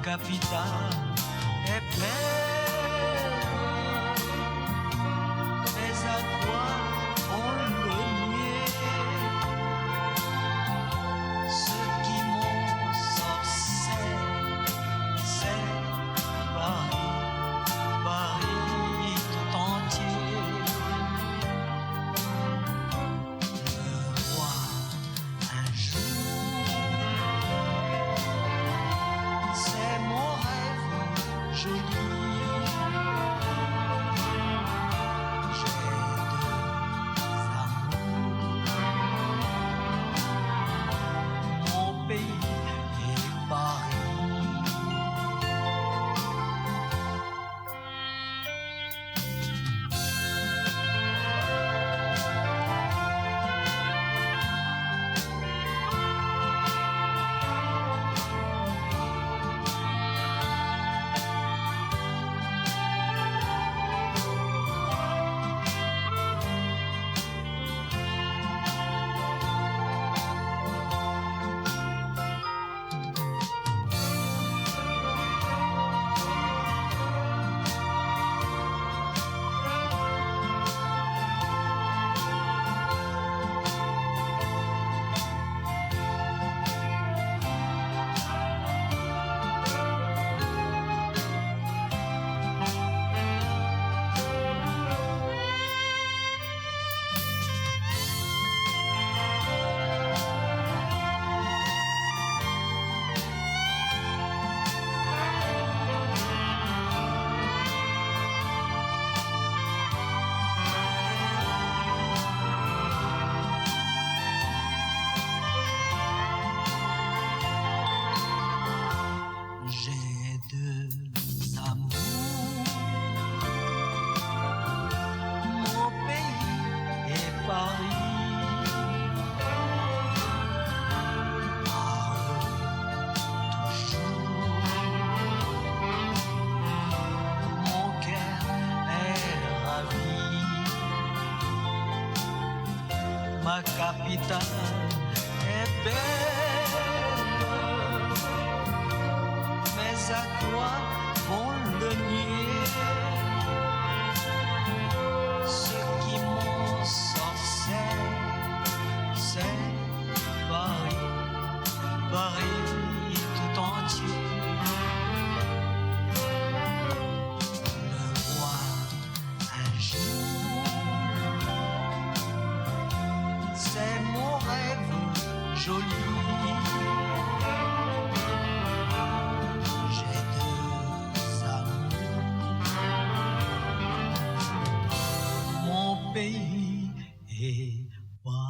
capitale est belle, mais à quoi on le nier? Ce qui m'ensorcelle, c'est Paris, Paris tout entier. Le roi un jour, c'est mon rêve joli. J'ai deux amours, mon pays et Paris. J'ai deux amours, mon pays et Paris. Par eux toujours, mon cœur est ravi. Ma capitale est belle, mais à quoi on le nier? Ce qui m'ensorcelle, c'est Paris, Paris tout entier. Le roi un jour, c'est mon rêve joli. J'ai deux amours, mon pays et Paris.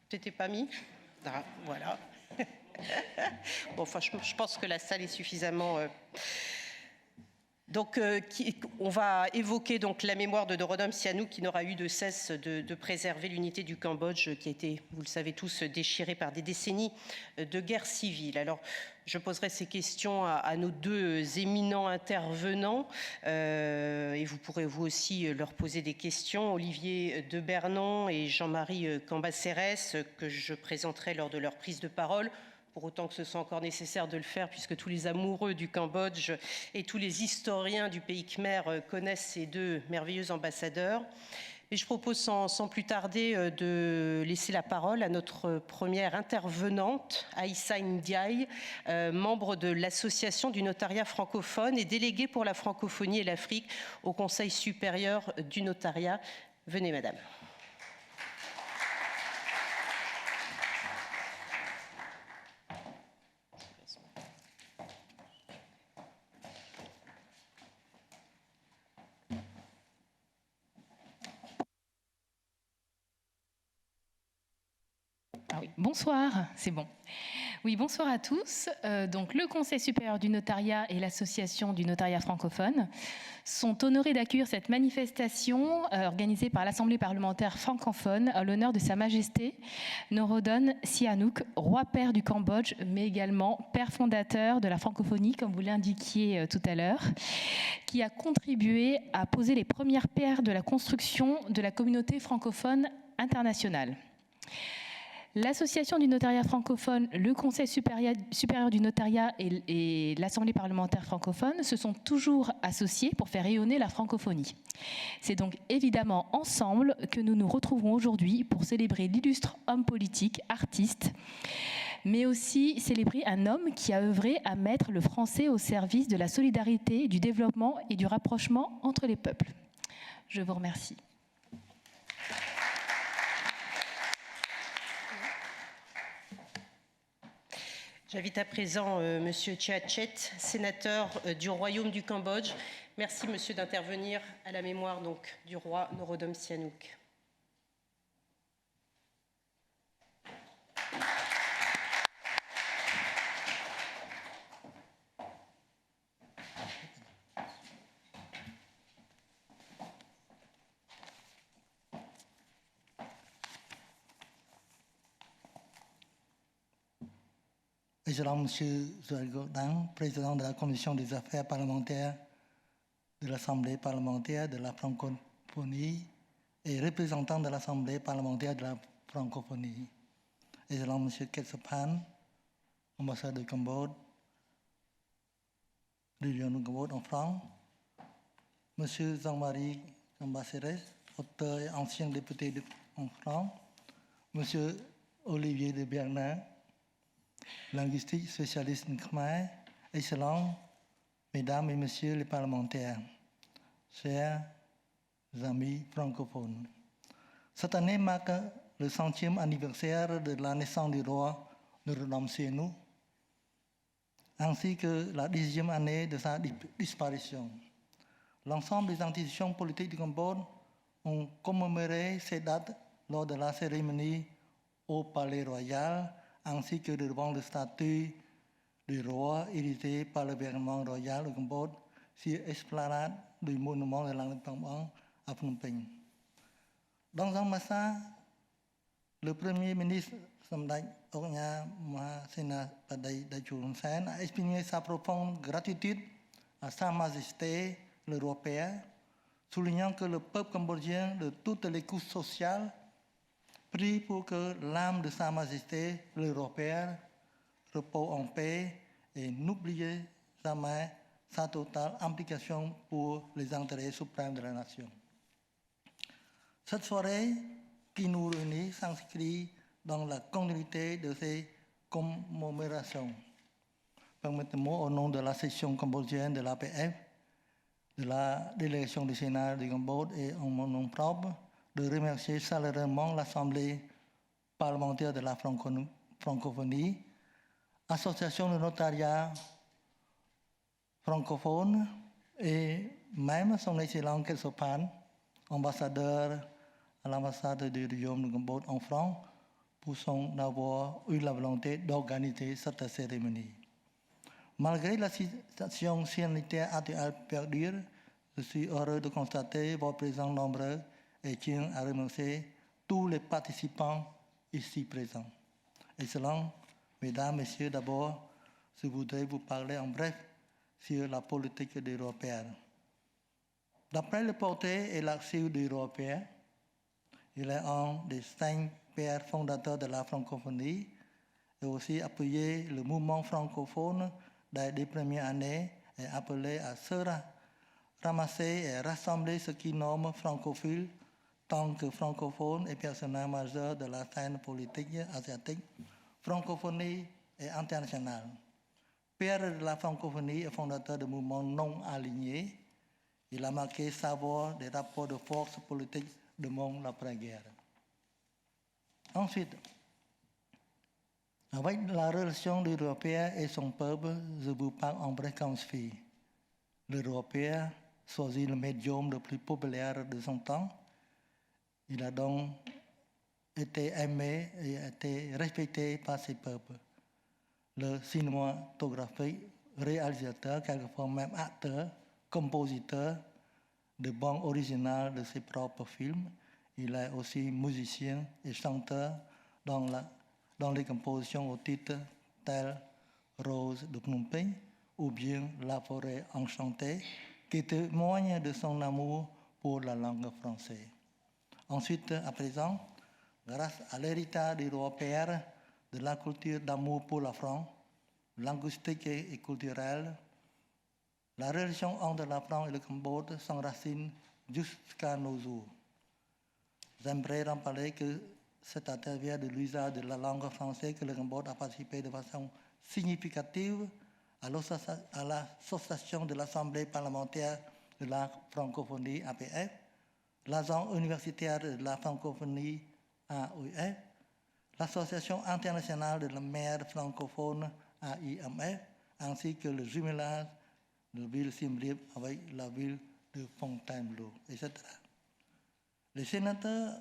T'étais pas mis? Ah, voilà. Bon, enfin, je pense que la salle est suffisamment... Donc, on va évoquer donc la mémoire de Norodom Sihanouk, qui n'aura eu de cesse de préserver l'unité du Cambodge, qui a été, vous le savez tous, déchirée par des décennies de guerre civile. Alors, je poserai ces questions à nos deux éminents intervenants, et vous pourrez vous aussi leur poser des questions. Olivier de Bernon et Jean-Marie Cambacérès, que je présenterai lors de leur prise de parole, pour autant que ce soit encore nécessaire de le faire, puisque tous les amoureux du Cambodge et tous les historiens du pays khmer connaissent ces deux merveilleux ambassadeurs. Et je propose sans plus tarder de laisser la parole à notre première intervenante, Aïssa Ndiaye, membre de l'Association du notariat francophone et déléguée pour la francophonie et l'Afrique au Conseil supérieur du notariat. Venez, madame. Ah oui, bonsoir, c'est bon. Oui, bonsoir à tous. Donc, le Conseil supérieur du notariat et l'Association du notariat francophone sont honorés d'accueillir cette manifestation organisée par l'Assemblée parlementaire francophone à l'honneur de Sa Majesté Norodom Sihanouk, roi-père du Cambodge, mais également père fondateur de la francophonie, comme vous l'indiquiez tout à l'heure, qui a contribué à poser les premières pierres de la construction de la communauté francophone internationale. L'Association du notariat francophone, le Conseil supérieur du notariat et l'Assemblée parlementaire francophone se sont toujours associés pour faire rayonner la francophonie. C'est donc évidemment ensemble que nous nous retrouvons aujourd'hui pour célébrer l'illustre homme politique, artiste, mais aussi célébrer un homme qui a œuvré à mettre le français au service de la solidarité, du développement et du rapprochement entre les peuples. Je vous remercie. J'invite à présent Monsieur Tchatchet, sénateur du Royaume du Cambodge. Merci, monsieur, d'intervenir à la mémoire donc, du roi Norodom Sihanouk. Excellent Monsieur Zoël Gaudin, président de la Commission des affaires parlementaires de l'Assemblée parlementaire de la francophonie et représentant de l'Assemblée parlementaire de la francophonie. Excellent Monsieur Ketsapan, ambassadeur du Cambodge, de l'Union du Cambodge en France. Monsieur Jean-Marie Cambacérès, auteur et ancien député en France. Monsieur Olivier de Bernin, linguistique spécialiste en khmer. Excellent, mesdames et messieurs les parlementaires, chers amis francophones. Cette année marque le 100e anniversaire de la naissance du roi Norodom Sihanouk, ainsi que la 10e année de sa disparition. L'ensemble des institutions politiques du Cambodge ont commémoré ces dates lors de la cérémonie au Palais Royal, ainsi que devant le statut du roi hérité par le gouvernement royal du Cambodge sur l'esplanade du monument de l'indépendance à Phnom Penh. Dans un message, le Premier ministre Samdech Ognya Mahasena Padai Dachul Hun Sen a exprimé sa profonde gratitude à Sa Majesté le roi-père, soulignant que le peuple cambodgien de toutes les couches sociales prie pour que l'âme de Sa Majesté le roi-père repose en paix et n'oubliez jamais sa totale implication pour les intérêts suprêmes de la nation. Cette soirée qui nous réunit s'inscrit dans la continuité de ces commémorations. Permettez-moi, au nom de la section cambodgienne de l'APF, de la délégation du Sénat du Cambodge et en mon nom propre, de remercier chaleureusement l'Assemblée parlementaire de la francophonie, Association de notariat francophone et même son excellent Ketsapan, ambassadeur à l'ambassade du Royaume du Cambodge en France, pour son avoir eu la volonté d'organiser cette cérémonie. Malgré la situation sanitaire actuelle perdure, je suis heureux de constater votre présence nombreux et tiens à remercier tous les participants ici présents. Excellents, mesdames, messieurs, d'abord, je voudrais vous parler en bref sur la politique européenne. D'après le portrait et l'action de l'Européen, il est un des 5 pères fondateurs de la francophonie et aussi appuyé le mouvement francophone dès les premières années et appelé à se ramasser et rassembler ceux qui nomment francophiles tant que francophones et personnages majeurs de la scène politique asiatique, francophonie et internationale. Père de la francophonie et fondateur du mouvement non aligné, il a marqué savoir des rapports de force politique du monde après-guerre. Ensuite, avec la relation de l'Européen et son peuple, je vous parle en bref comme suit. L'Européen choisit le médium le plus populaire de son temps. Il a donc été aimé et a été respecté par ses peuples. Le cinématographique, réalisateur, quelquefois même acteur, compositeur de bandes originales de ses propres films. Il est aussi musicien et chanteur dans les compositions au titre tels Rose de Phnom Penh ou bien La forêt enchantée, qui témoigne de son amour pour la langue française. Ensuite, à présent, grâce à l'héritage européen de la culture d'amour pour la France, linguistique et culturelle, la relation entre la France et le Cambodge s'enracine jusqu'à nos jours. J'aimerais rappeler que c'est à travers de l'usage de la langue française que le Cambodge a participé de façon significative à l'association de l'Assemblée parlementaire de la francophonie APF, l'agence universitaire de la francophonie AOF, l'Association internationale de la mer francophone AIMF, ainsi que le jumelage de la ville Siem Reap avec la ville de Fontainebleau, etc. Les sénateurs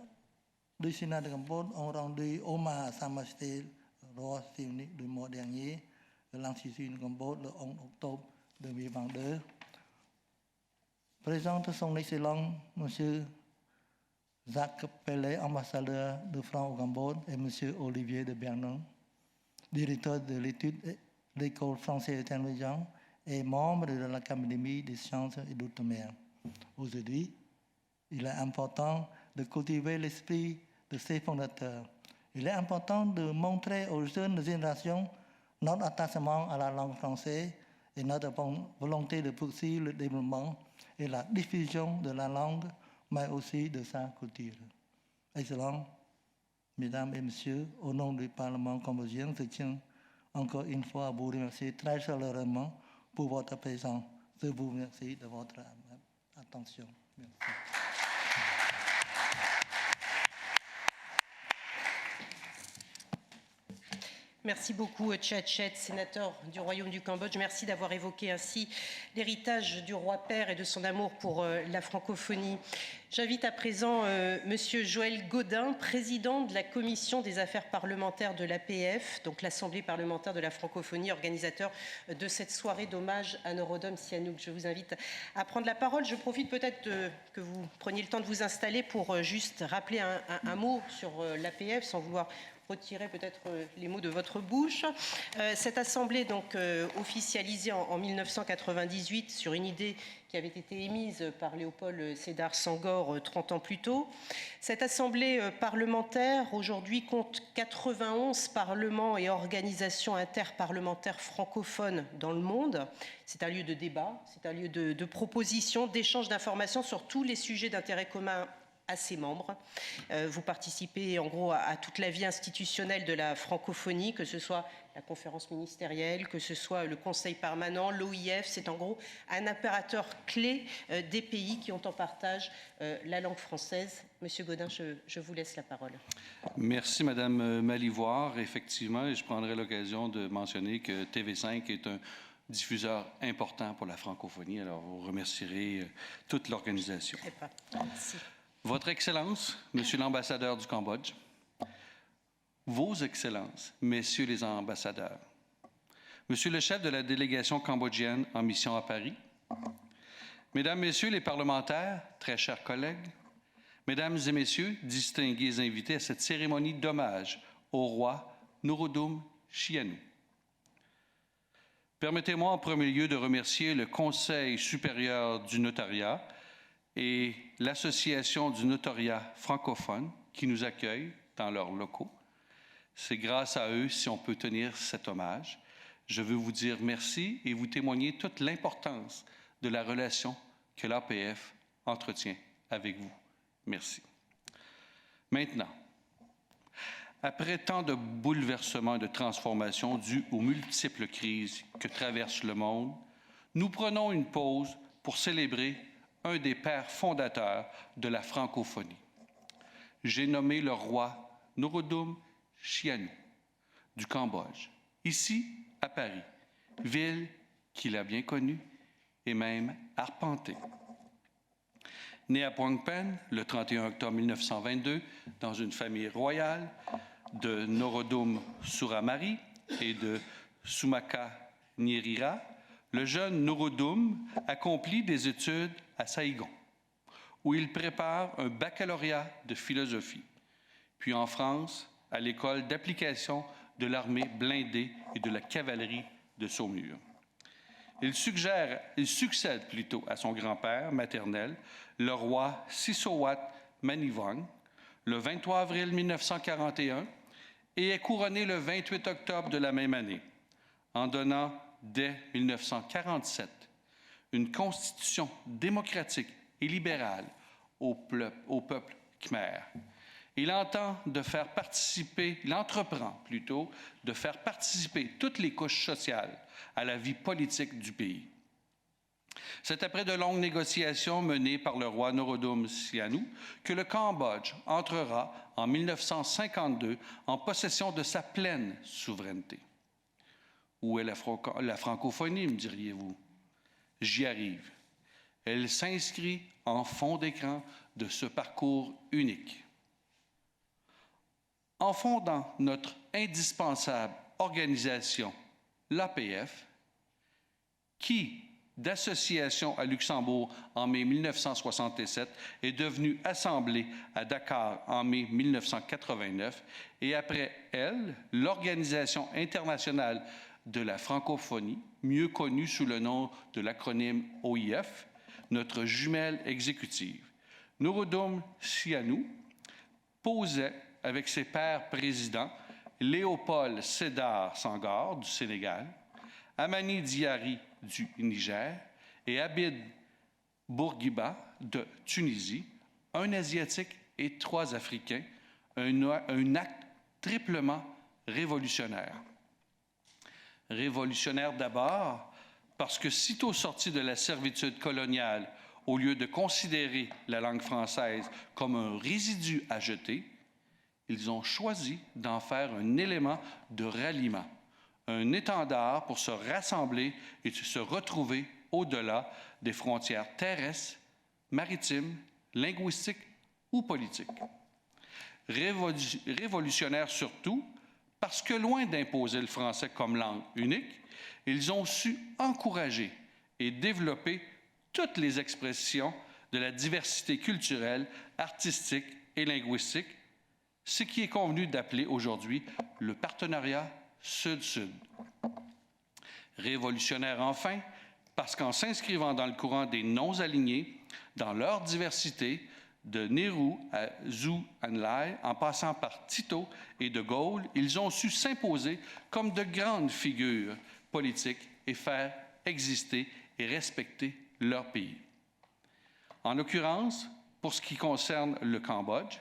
du Sénat de Cambodge ont rendu hommage à Sa Majesté le roi Sihanouk du mois dernier de l'Institut de Cambodge le 11 octobre 2022. Présente son Excellence, M. Jacques Pellet, ambassadeur de France au Cambodge, et M. Olivier de Bernon, directeur de l'étude de l'École française intermédiaire et membre de l'Académie des sciences et d'outre-mer. Aujourd'hui, il est important de cultiver l'esprit de ses fondateurs. Il est important de montrer aux jeunes générations notre attachement à la langue française et notre volonté de poursuivre le développement et la diffusion de la langue, mais aussi de sa culture. Excellents, Mesdames et Messieurs, au nom du Parlement cambodgien, je tiens encore une fois à vous remercier très chaleureusement pour votre présence. Je vous remercie de votre attention. Merci. Merci beaucoup, Tchatchet, sénateur du Royaume du Cambodge. Merci d'avoir évoqué ainsi l'héritage du roi père et de son amour pour la francophonie. J'invite à présent Monsieur Joël Gaudin, président de la Commission des affaires parlementaires de l'APF, donc l'Assemblée parlementaire de la francophonie, organisateur de cette soirée d'hommage à Norodom Sihanouk. Je vous invite à prendre la parole. Je profite peut-être que vous preniez le temps de vous installer pour juste rappeler un mot sur l'APF, sans vouloir retirer peut-être les mots de votre bouche. Cette assemblée, donc officialisée en 1998 sur une idée qui avait été émise par Léopold Sédar Senghor 30 ans plus tôt. Cette assemblée parlementaire aujourd'hui compte 91 parlements et organisations interparlementaires francophones dans le monde. C'est un lieu de débat, c'est un lieu de proposition, d'échange d'informations sur tous les sujets d'intérêt commun à ses membres. Vous participez en gros à toute la vie institutionnelle de la francophonie, que ce soit la conférence ministérielle, que ce soit le conseil permanent, l'OIF. C'est en gros un opérateur clé des pays qui ont en partage la langue française. Monsieur Gaudin, je vous laisse la parole. Merci, Madame Malivoire. Effectivement, je prendrai l'occasion de mentionner que TV5 est un diffuseur important pour la francophonie. Alors, vous remercierez toute l'organisation. Merci. Votre Excellence, Monsieur l'ambassadeur du Cambodge, Vos Excellences, Messieurs les ambassadeurs, Monsieur le chef de la délégation cambodgienne en mission à Paris, Mesdames, Messieurs les parlementaires, très chers collègues, Mesdames et Messieurs, distingués invités à cette cérémonie d'hommage au roi Norodom Sihanouk. Permettez-moi en premier lieu de remercier le Conseil supérieur du notariat et l'Association du notariat francophone qui nous accueillent dans leurs locaux. C'est grâce à eux si on peut tenir cet hommage. Je veux vous dire merci et vous témoigner toute l'importance de la relation que l'APF entretient avec vous. Merci. Maintenant, après tant de bouleversements et de transformations dus aux multiples crises que traverse le monde, nous prenons une pause pour célébrer un des pères fondateurs de la francophonie. J'ai nommé le roi Norodom Sihanouk du Cambodge, ici à Paris, ville qu'il a bien connue et même arpentée. Né à Phnom Penh le 31 octobre 1922 dans une famille royale de Norodom Suramari et de Sumaka Nyirira, le jeune Norodom accomplit des études à Saïgon, où il prépare un baccalauréat de philosophie, puis en France, à l'école d'application de l'armée blindée et de la cavalerie de Saumur. Il succède plutôt à son grand-père maternel, le roi Sisowat Manivong, le 23 avril 1941 et est couronné le 28 octobre de la même année, en donnant dès 1947 une constitution démocratique et libérale au peuple khmer. Il entreprend de faire participer toutes les couches sociales à la vie politique du pays. C'est après de longues négociations menées par le roi Norodom Sihanouk que le Cambodge entrera en 1952 en possession de sa pleine souveraineté. Où est la francophonie, me diriez-vous? J'y arrive. Elle s'inscrit en fond d'écran de ce parcours unique. En fondant notre indispensable organisation, l'APF, qui, d'association à Luxembourg en mai 1967, est devenue Assemblée à Dakar en mai 1989, et après elle, l'Organisation internationale de la francophonie, mieux connue sous le nom de l'acronyme OIF, notre jumelle exécutive. Norodom Sihanouk posait avec ses pères présidents, Léopold Sédar Senghor du Sénégal, Amani Diari du Niger et Abid Bourguiba de Tunisie, un Asiatique et 3 Africains, un acte triplement révolutionnaire. Révolutionnaire d'abord parce que sitôt sortis de la servitude coloniale, au lieu de considérer la langue française comme un résidu à jeter, ils ont choisi d'en faire un élément de ralliement, un étendard pour se rassembler et se retrouver au-delà des frontières terrestres, maritimes, linguistiques ou politiques. Révolutionnaire surtout parce que loin d'imposer le français comme langue unique, ils ont su encourager et développer toutes les expressions de la diversité culturelle, artistique et linguistique, ce qui est convenu d'appeler aujourd'hui le partenariat Sud-Sud. Révolutionnaire enfin, parce qu'en s'inscrivant dans le courant des non-alignés, dans leur diversité, de Nehru à Zhou Enlai, en passant par Tito et de Gaulle, ils ont su s'imposer comme de grandes figures politiques et faire exister et respecter leur pays. En l'occurrence, pour ce qui concerne le Cambodge,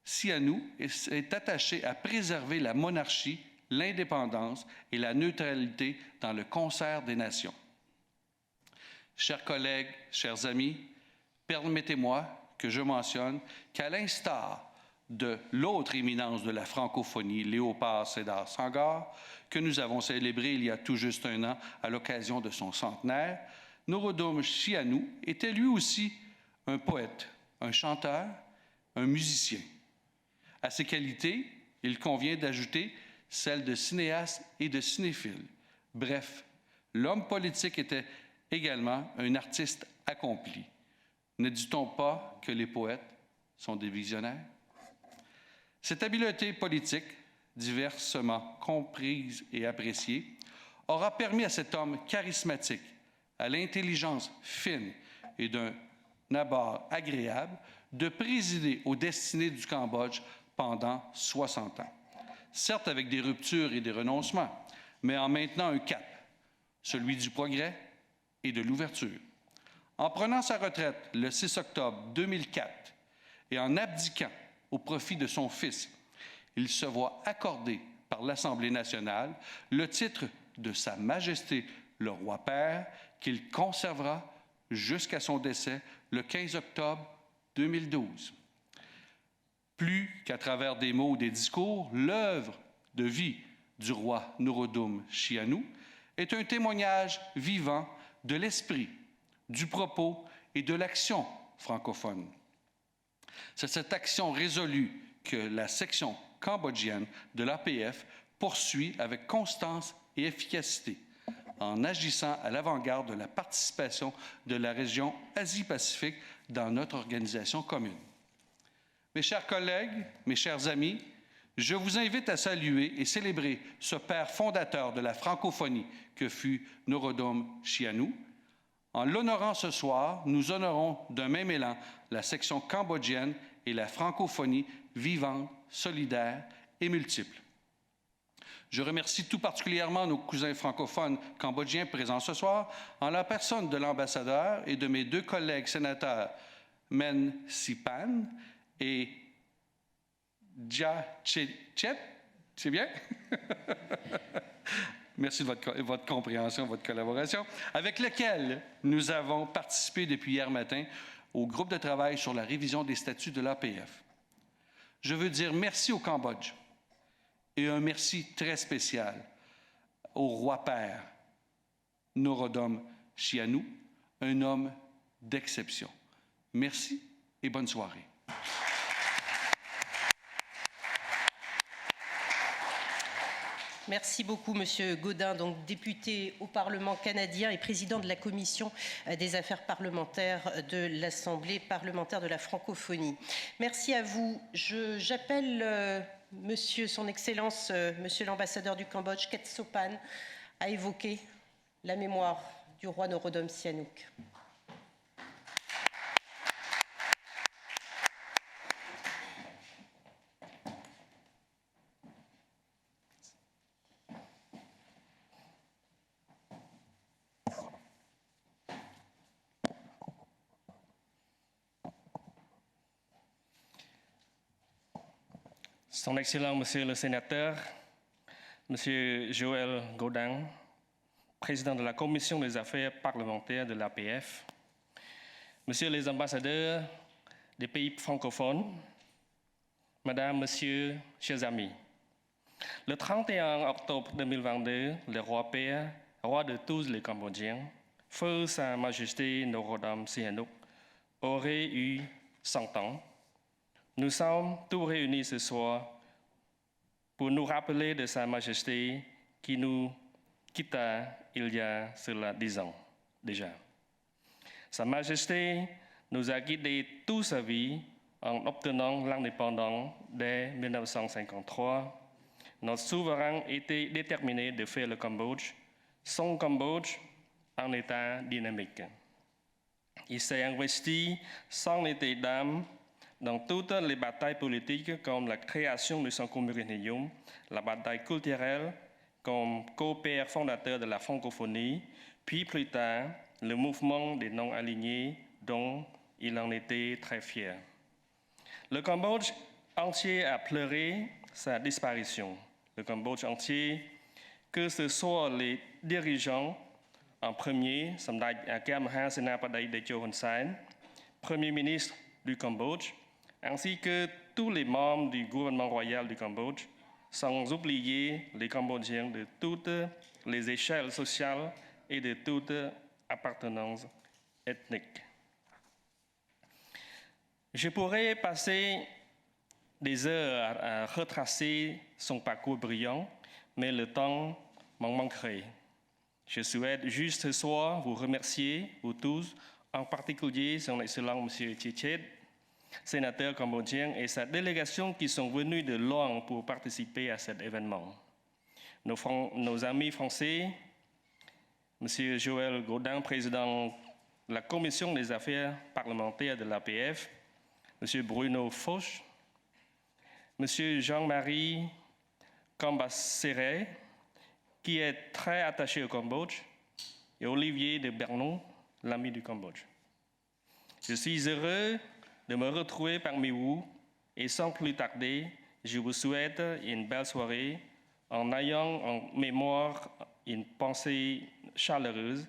Sihanouk est attaché à préserver la monarchie, l'indépendance et la neutralité dans le concert des nations. Chers collègues, chers amis, permettez-moi que je mentionne qu'à l'instar de l'autre éminence de la francophonie, Léopold Sédar Senghor, que nous avons célébré il y a tout juste un an à l'occasion de son centenaire, Norodom Sihanouk était lui aussi un poète, un chanteur, un musicien. À ces qualités, Il convient d'ajouter celle de cinéastes et de cinéphiles. Bref, l'homme politique était également un artiste accompli. Ne dit-on pas que les poètes sont des visionnaires? Cette habileté politique, diversement comprise et appréciée, aura permis à cet homme charismatique, à l'intelligence fine et d'un abord agréable, de présider aux destinées du Cambodge pendant 60 ans. Certes avec des ruptures et des renoncements, mais en maintenant un cap, celui du progrès et de l'ouverture. En prenant sa retraite le 6 octobre 2004 et en abdiquant au profit de son fils, il se voit accorder par l'Assemblée nationale le titre de Sa Majesté le Roi-Père qu'il conservera jusqu'à son décès le 15 octobre 2012. Plus qu'à travers des mots ou des discours, l'œuvre de vie du roi Norodom Sihanouk est un témoignage vivant de l'esprit, du propos et de l'action francophone. C'est cette action résolue que la section cambodgienne de l'APF poursuit avec constance et efficacité, en agissant à l'avant-garde de la participation de la région Asie-Pacifique dans notre organisation commune. Mes chers collègues, mes chers amis, je vous invite à saluer et célébrer ce père fondateur de la francophonie que fut Norodom Sihanouk. En l'honorant ce soir, nous honorons d'un même élan la section cambodgienne et la francophonie vivante, solidaire et multiple. Je remercie tout particulièrement nos cousins francophones cambodgiens présents ce soir, en la personne de l'ambassadeur et de mes deux collègues sénateurs, Men Sipan et Jia Chet, c'est bien? Merci de votre compréhension, votre collaboration, avec lequel nous avons participé depuis hier matin au groupe de travail sur la révision des statuts de l'APF. Je veux dire merci au Cambodge et un merci très spécial au roi-père Norodom Sihanouk, un homme d'exception. Merci et bonne soirée. Merci beaucoup, Monsieur Gaudin, donc député au Parlement canadien et président de la Commission des affaires parlementaires de l'Assemblée parlementaire de la francophonie. Merci à vous. J'appelle Monsieur, Son Excellence, Monsieur l'ambassadeur du Cambodge, Khet Sopan, à évoquer la mémoire du roi Norodom Sihanouk. Son Excellent Monsieur le Sénateur, Monsieur Joël Gaudin, Président de la Commission des affaires parlementaires de l'APF, Monsieur les ambassadeurs des pays francophones, Madame, Monsieur, chers amis, le 31 octobre 2022, le roi-père, roi de tous les Cambodgiens, feu Sa Majesté Norodom Sihanouk, aurait eu 100 ans. Nous sommes tous réunis ce soir pour nous rappeler de Sa Majesté qui nous quitta il y a cela 10 ans déjà. Sa Majesté nous a guidés toute sa vie en obtenant l'indépendance dès 1953. Notre souverain était déterminé de faire le Cambodge, son Cambodge, en état dynamique. Il s'est investi sans état d'âme dans toutes les batailles politiques comme la création de son communauté, la bataille culturelle comme co-père fondateur de la francophonie, puis plus tard, le mouvement des non-alignés dont il en était très fier. Le Cambodge entier a pleuré sa disparition. Le Cambodge entier, que ce soit les dirigeants, en premier, Samdech Akha Maha Senapadai Techo Hun Sen, Premier ministre du Cambodge, ainsi que tous les membres du gouvernement royal du Cambodge, sans oublier les Cambodgiens de toutes les échelles sociales et de toute appartenance ethnique. Je pourrais passer des heures à retracer son parcours brillant, mais le temps m'en manquerait. Je souhaite juste ce soir vous remercier, vous tous, en particulier son Excellence M. Tchichet, sénateur cambodgien, et sa délégation qui sont venus de loin pour participer à cet événement. Nos amis français, M. Joël Gaudin, président de la Commission des affaires parlementaires de l'APF, M. Bruno Fauch, M. Jean-Marie Cambacérès, qui est très attaché au Cambodge, et Olivier de Bernon, l'ami du Cambodge. Je suis heureux de me retrouver parmi vous et sans plus tarder, je vous souhaite une belle soirée en ayant en mémoire une pensée chaleureuse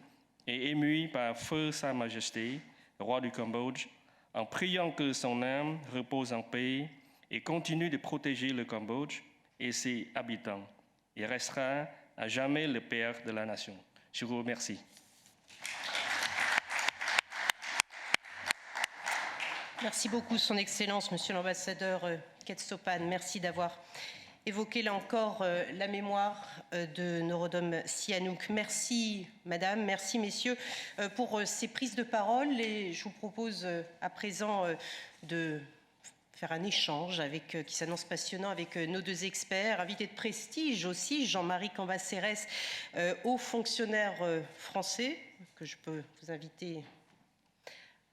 et émue par feu Sa Majesté, roi du Cambodge, en priant que son âme repose en paix et continue de protéger le Cambodge et ses habitants. Il restera à jamais le père de la nation. Je vous remercie. Merci beaucoup, Son Excellence, Monsieur l'ambassadeur Ketsopan. Merci d'avoir évoqué là encore la mémoire de Norodom Sihanouk. Merci, Madame, merci, Messieurs, pour ces prises de parole. Et je vous propose à présent de faire un échange qui s'annonce passionnant avec nos deux experts, invités de prestige aussi, Jean-Marie Cambacérès, haut fonctionnaire français, que je peux vous inviter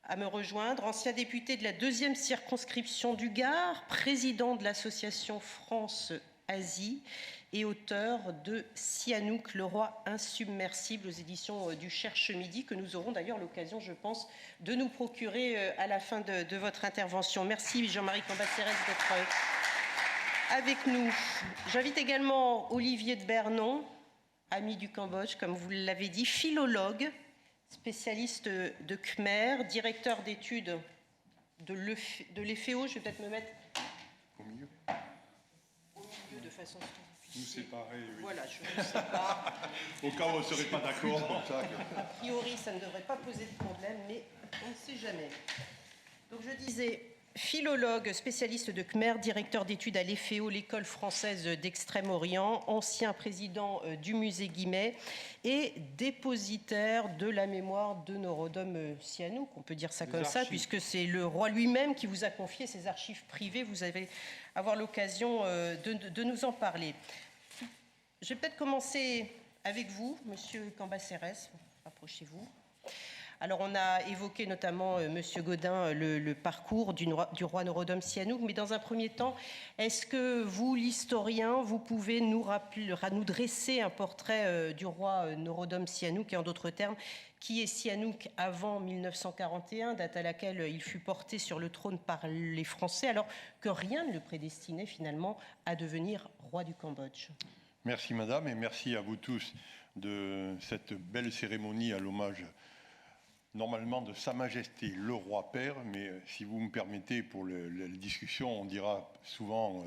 à me rejoindre, ancien député de la 2e circonscription du Gard, président de l'association France-Asie et auteur de Sihanouk, le roi insubmersible aux éditions du Cherche-Midi, que nous aurons d'ailleurs l'occasion, je pense, de nous procurer à la fin de votre intervention. Merci Jean-Marie Cambacérès d'être avec nous. J'invite également Olivier de Bernon, ami du Cambodge, comme vous l'avez dit, philologue, spécialiste de Khmer, directeur d'études de l'EFEO. Je vais peut-être me mettre au milieu de façon... Nous séparer, oui. Voilà, je vous sépare. Au cas où on ne serait pas d'accord, comme ça. A priori, ça ne devrait pas poser de problème, mais on ne sait jamais. Donc je disais, philologue, spécialiste de Khmer, directeur d'études à l'EFEO, l'école française d'Extrême-Orient, ancien président du musée Guimet et dépositaire de la mémoire de Norodom Sihanouk, on peut dire ça comme ça, puisque c'est le roi lui-même qui vous a confié ses archives privées. Vous allez avoir l'occasion de nous en parler. Je vais peut-être commencer avec vous, Monsieur Cambacérès, rapprochez-vous. Alors, on a évoqué notamment, Monsieur Gaudin, le parcours du roi Norodom Sihanouk, mais dans un premier temps, est-ce que vous, l'historien, vous pouvez nous dresser un portrait du roi Norodom Sihanouk, et en d'autres termes, qui est Sihanouk avant 1941, date à laquelle il fut porté sur le trône par les Français, alors que rien ne le prédestinait finalement à devenir roi du Cambodge? Merci Madame, et merci à vous tous de cette belle cérémonie à l'hommage normalement de Sa Majesté le Roi Père, mais si vous me permettez, pour la discussion, on dira souvent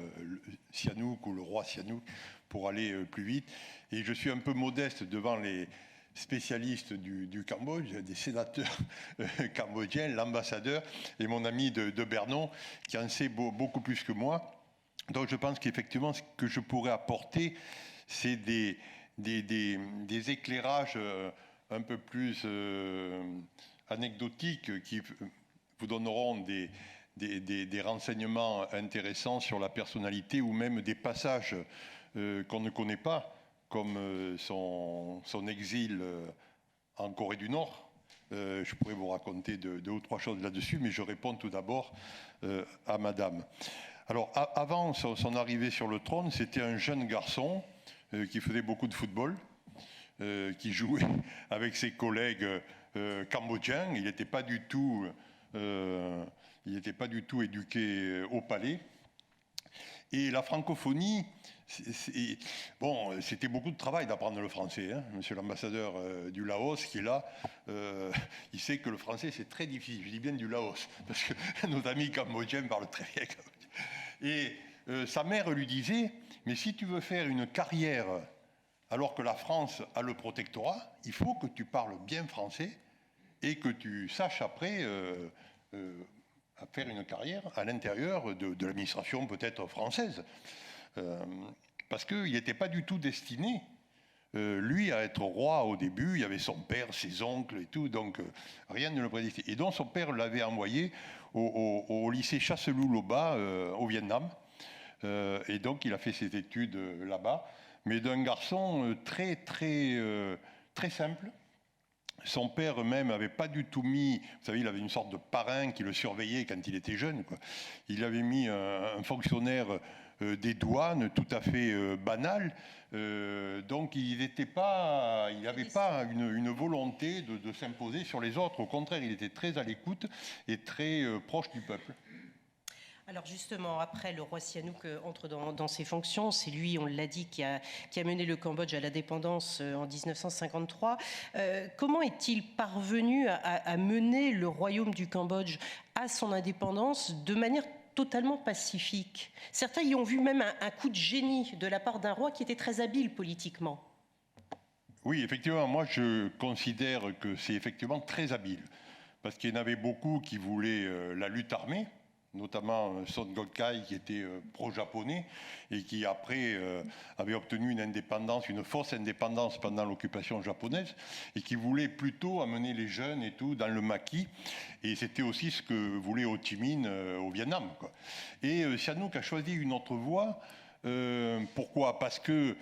Sihanouk ou le Roi Sihanouk pour aller plus vite. Et je suis un peu modeste devant les spécialistes du Cambodge, des sénateurs cambodgiens, l'ambassadeur et mon ami de Bernon, qui en sait beaucoup plus que moi. Donc je pense qu'effectivement, ce que je pourrais apporter, c'est des éclairages un peu plus anecdotiques qui vous donneront des renseignements intéressants sur la personnalité ou même des passages qu'on ne connaît pas, comme son exil en Corée du Nord. Je pourrais vous raconter deux ou trois choses là-dessus, mais je réponds tout d'abord à Madame. Alors, avant son arrivée sur le trône, c'était un jeune garçon qui faisait beaucoup de football, qui jouait avec ses collègues cambodgiens. Il n'était pas du tout éduqué au palais. Et la francophonie, c'était beaucoup de travail d'apprendre le français. Hein. Monsieur l'ambassadeur du Laos qui est là, il sait que le français c'est très difficile. Je dis bien du Laos, parce que nos amis cambodgiens parlent très bien cambodgien. Et sa mère lui disait, mais si tu veux faire une carrière alors que la France a le protectorat, il faut que tu parles bien français et que tu saches après à faire une carrière à l'intérieur de l'administration peut-être française. Parce qu'il n'était pas du tout destiné, lui, à être roi au début. Il y avait son père, ses oncles et tout, donc rien ne le prédestinait. Et donc son père l'avait envoyé au lycée Chasseloup-Loba au Vietnam. Et donc il a fait ses études là-bas, mais d'un garçon très simple. Son père même n'avait pas du tout mis, vous savez, il avait une sorte de parrain qui le surveillait quand il était jeune, quoi. Il avait mis un fonctionnaire des douanes tout à fait banal, donc il n'avait pas une volonté de s'imposer sur les autres. Au contraire, il était très à l'écoute et très proche du peuple. Alors justement, après, le roi Sihanouk entre dans ses fonctions. C'est lui, on l'a dit, qui a mené le Cambodge à l'indépendance en 1953. Comment est-il parvenu à mener le royaume du Cambodge à son indépendance de manière totalement pacifique? Certains y ont vu même un coup de génie de la part d'un roi qui était très habile politiquement. Oui, effectivement, moi je considère que c'est effectivement très habile, parce qu'il y en avait beaucoup qui voulaient la lutte armée, notamment Son Gokai qui était pro-japonais et qui après avait obtenu une indépendance, une fausse indépendance pendant l'occupation japonaise, et qui voulait plutôt amener les jeunes et tout dans le maquis. Et c'était aussi ce que voulait Ho Chi Minh au Vietnam, quoi. Et Sihanouk a choisi une autre voie. Pourquoi? Parce que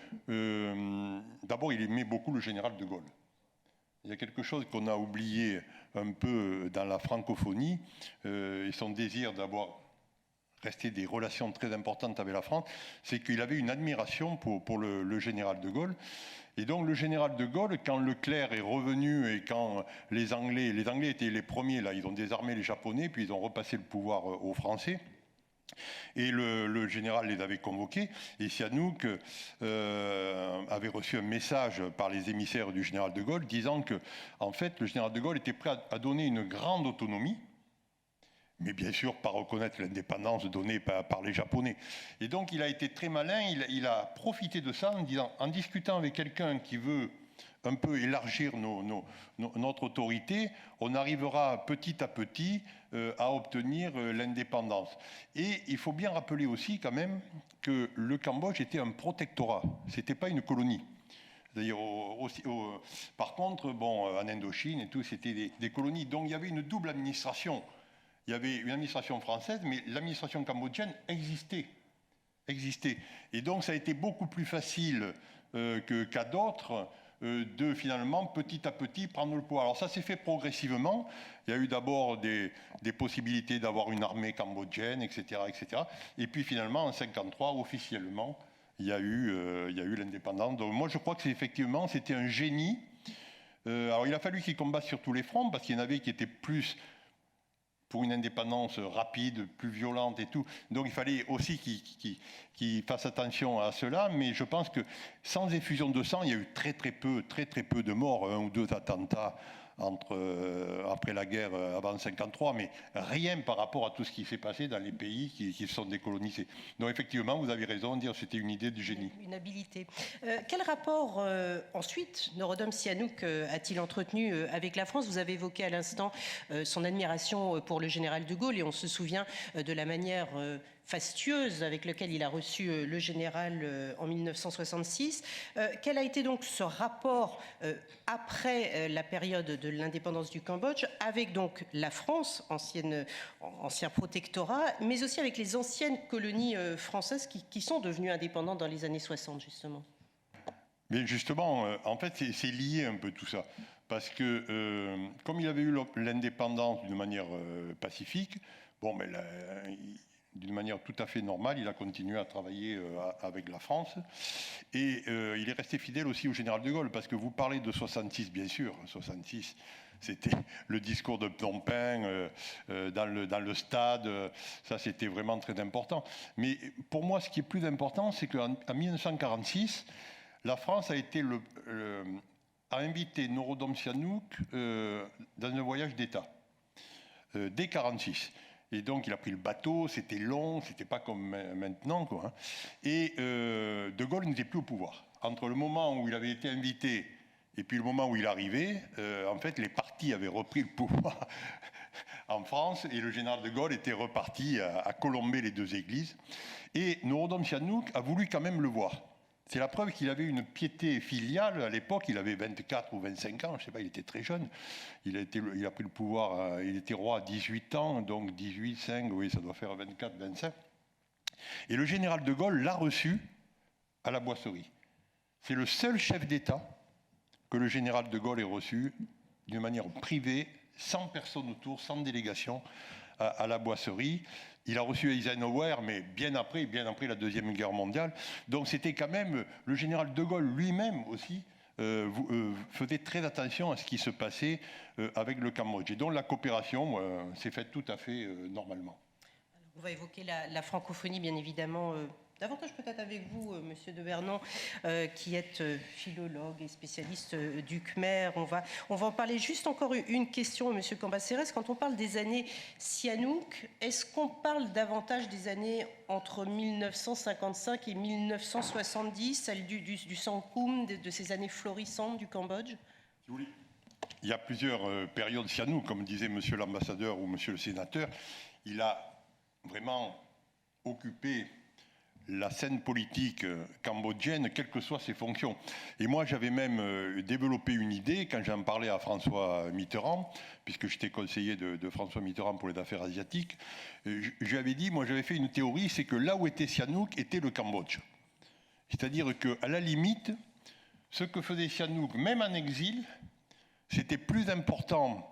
d'abord il aimait beaucoup le général de Gaulle. Il y a quelque chose qu'on a oublié un peu dans la francophonie, et son désir d'avoir resté des relations très importantes avec la France, c'est qu'il avait une admiration pour le général de Gaulle. Et donc le général de Gaulle, quand Leclerc est revenu et quand les Anglais étaient les premiers, là, ils ont désarmé les Japonais, puis ils ont repassé le pouvoir aux Français. Et le général les avait convoqués, et Sihanouk avait reçu un message par les émissaires du général de Gaulle disant que, en fait, le général de Gaulle était prêt à donner une grande autonomie, mais bien sûr pas reconnaître l'indépendance donnée par les Japonais. Et donc il a été très malin, il a profité de ça en discutant avec quelqu'un qui veut un peu élargir notre autorité, on arrivera petit à petit à obtenir l'indépendance. Et il faut bien rappeler aussi quand même que le Cambodge était un protectorat, c'était pas une colonie. C'est-à-dire, par contre, bon, en Indochine et tout, c'était des colonies. Donc il y avait une double administration. Il y avait une administration française, mais l'administration cambodgienne existait. Et donc ça a été beaucoup plus facile qu'à d'autres de finalement petit à petit prendre le pouvoir. Alors ça s'est fait progressivement. Il y a eu d'abord des possibilités d'avoir une armée cambodgienne, etc., etc. Et puis finalement en 1953, officiellement, il y a eu l'indépendance. Donc moi je crois que effectivement c'était un génie. Alors il a fallu qu'il combatte sur tous les fronts, parce qu'il y en avait qui étaient plus pour une indépendance rapide, plus violente et tout. Donc il fallait aussi qu'il fasse attention à cela, mais je pense que sans effusion de sang, il y a eu très très peu de morts, 1 ou 2 attentats après la guerre avant 1953, mais rien par rapport à tout ce qui s'est passé dans les pays qui se sont décolonisés. Donc effectivement, vous avez raison de dire que c'était une idée de génie. Une habileté. Quel rapport ensuite Norodom Sihanouk a-t-il entretenu avec la France? Vous avez évoqué à l'instant son admiration pour le général de Gaulle, et on se souvient de la manière fastueuse avec laquelle il a reçu le général en 1966. Quel a été donc ce rapport après la période de l'indépendance du Cambodge avec donc la France, ancien protectorat, mais aussi avec les anciennes colonies françaises qui sont devenues indépendantes dans les années 60 justement? Mais justement, en fait, c'est lié un peu tout ça. Parce que comme il avait eu l'indépendance d'une manière pacifique, bon, mais d'une manière tout à fait normale, il a continué à travailler avec la France. Et il est resté fidèle aussi au général de Gaulle, parce que vous parlez de 66, bien sûr. 66, c'était le discours de Phnom Penh dans le stade. Ça, c'était vraiment très important. Mais pour moi, ce qui est plus important, c'est qu'en 1946, la France a invité Norodom Sihanouk dans un voyage d'État, dès 1946. Et donc, il a pris le bateau, c'était long, c'était pas comme maintenant, quoi, hein. Et De Gaulle n'était plus au pouvoir. Entre le moment où il avait été invité et puis le moment où il arrivait, en fait, les partis avaient repris le pouvoir en France, et le général de Gaulle était reparti à colomber les deux églises. Et Norodom Sihanouk a voulu quand même le voir. C'est la preuve qu'il avait une piété filiale. À l'époque, il avait 24 ou 25 ans, je ne sais pas, il était très jeune. Il a pris le pouvoir, il était roi à 18 ans, donc 18, 5, oui, ça doit faire 24, 25. Et le général de Gaulle l'a reçu à la Boisserie. C'est le seul chef d'État que le général de Gaulle ait reçu d'une manière privée, sans personne autour, sans délégation, à la Boisserie. Il a reçu Eisenhower, mais bien après la Deuxième Guerre mondiale. Donc c'était quand même, le général de Gaulle lui-même aussi faisait très attention à ce qui se passait avec le Cambodge. Et donc la coopération s'est faite tout à fait normalement. On va évoquer la francophonie, bien évidemment, davantage peut-être avec vous, Monsieur de Vernon, qui êtes philologue et spécialiste du Khmer. On va en parler. Juste encore une question, Monsieur Cambacérès. Quand on parle des années Sihanouk, est-ce qu'on parle davantage des années entre 1955 et 1970, celles du Sankoum, de ces années florissantes du Cambodge? Il y a plusieurs périodes Sihanouk, comme disait Monsieur l'ambassadeur ou Monsieur le sénateur. Il a vraiment occupé la scène politique cambodgienne, quelles que soient ses fonctions. Et moi, j'avais même développé une idée quand j'en parlais à François Mitterrand, puisque j'étais conseiller de François Mitterrand pour les affaires asiatiques. J'avais dit, moi j'avais fait une théorie, c'est que là où était Sihanouk était le Cambodge. C'est-à-dire qu'à la limite, ce que faisait Sihanouk, même en exil, c'était plus important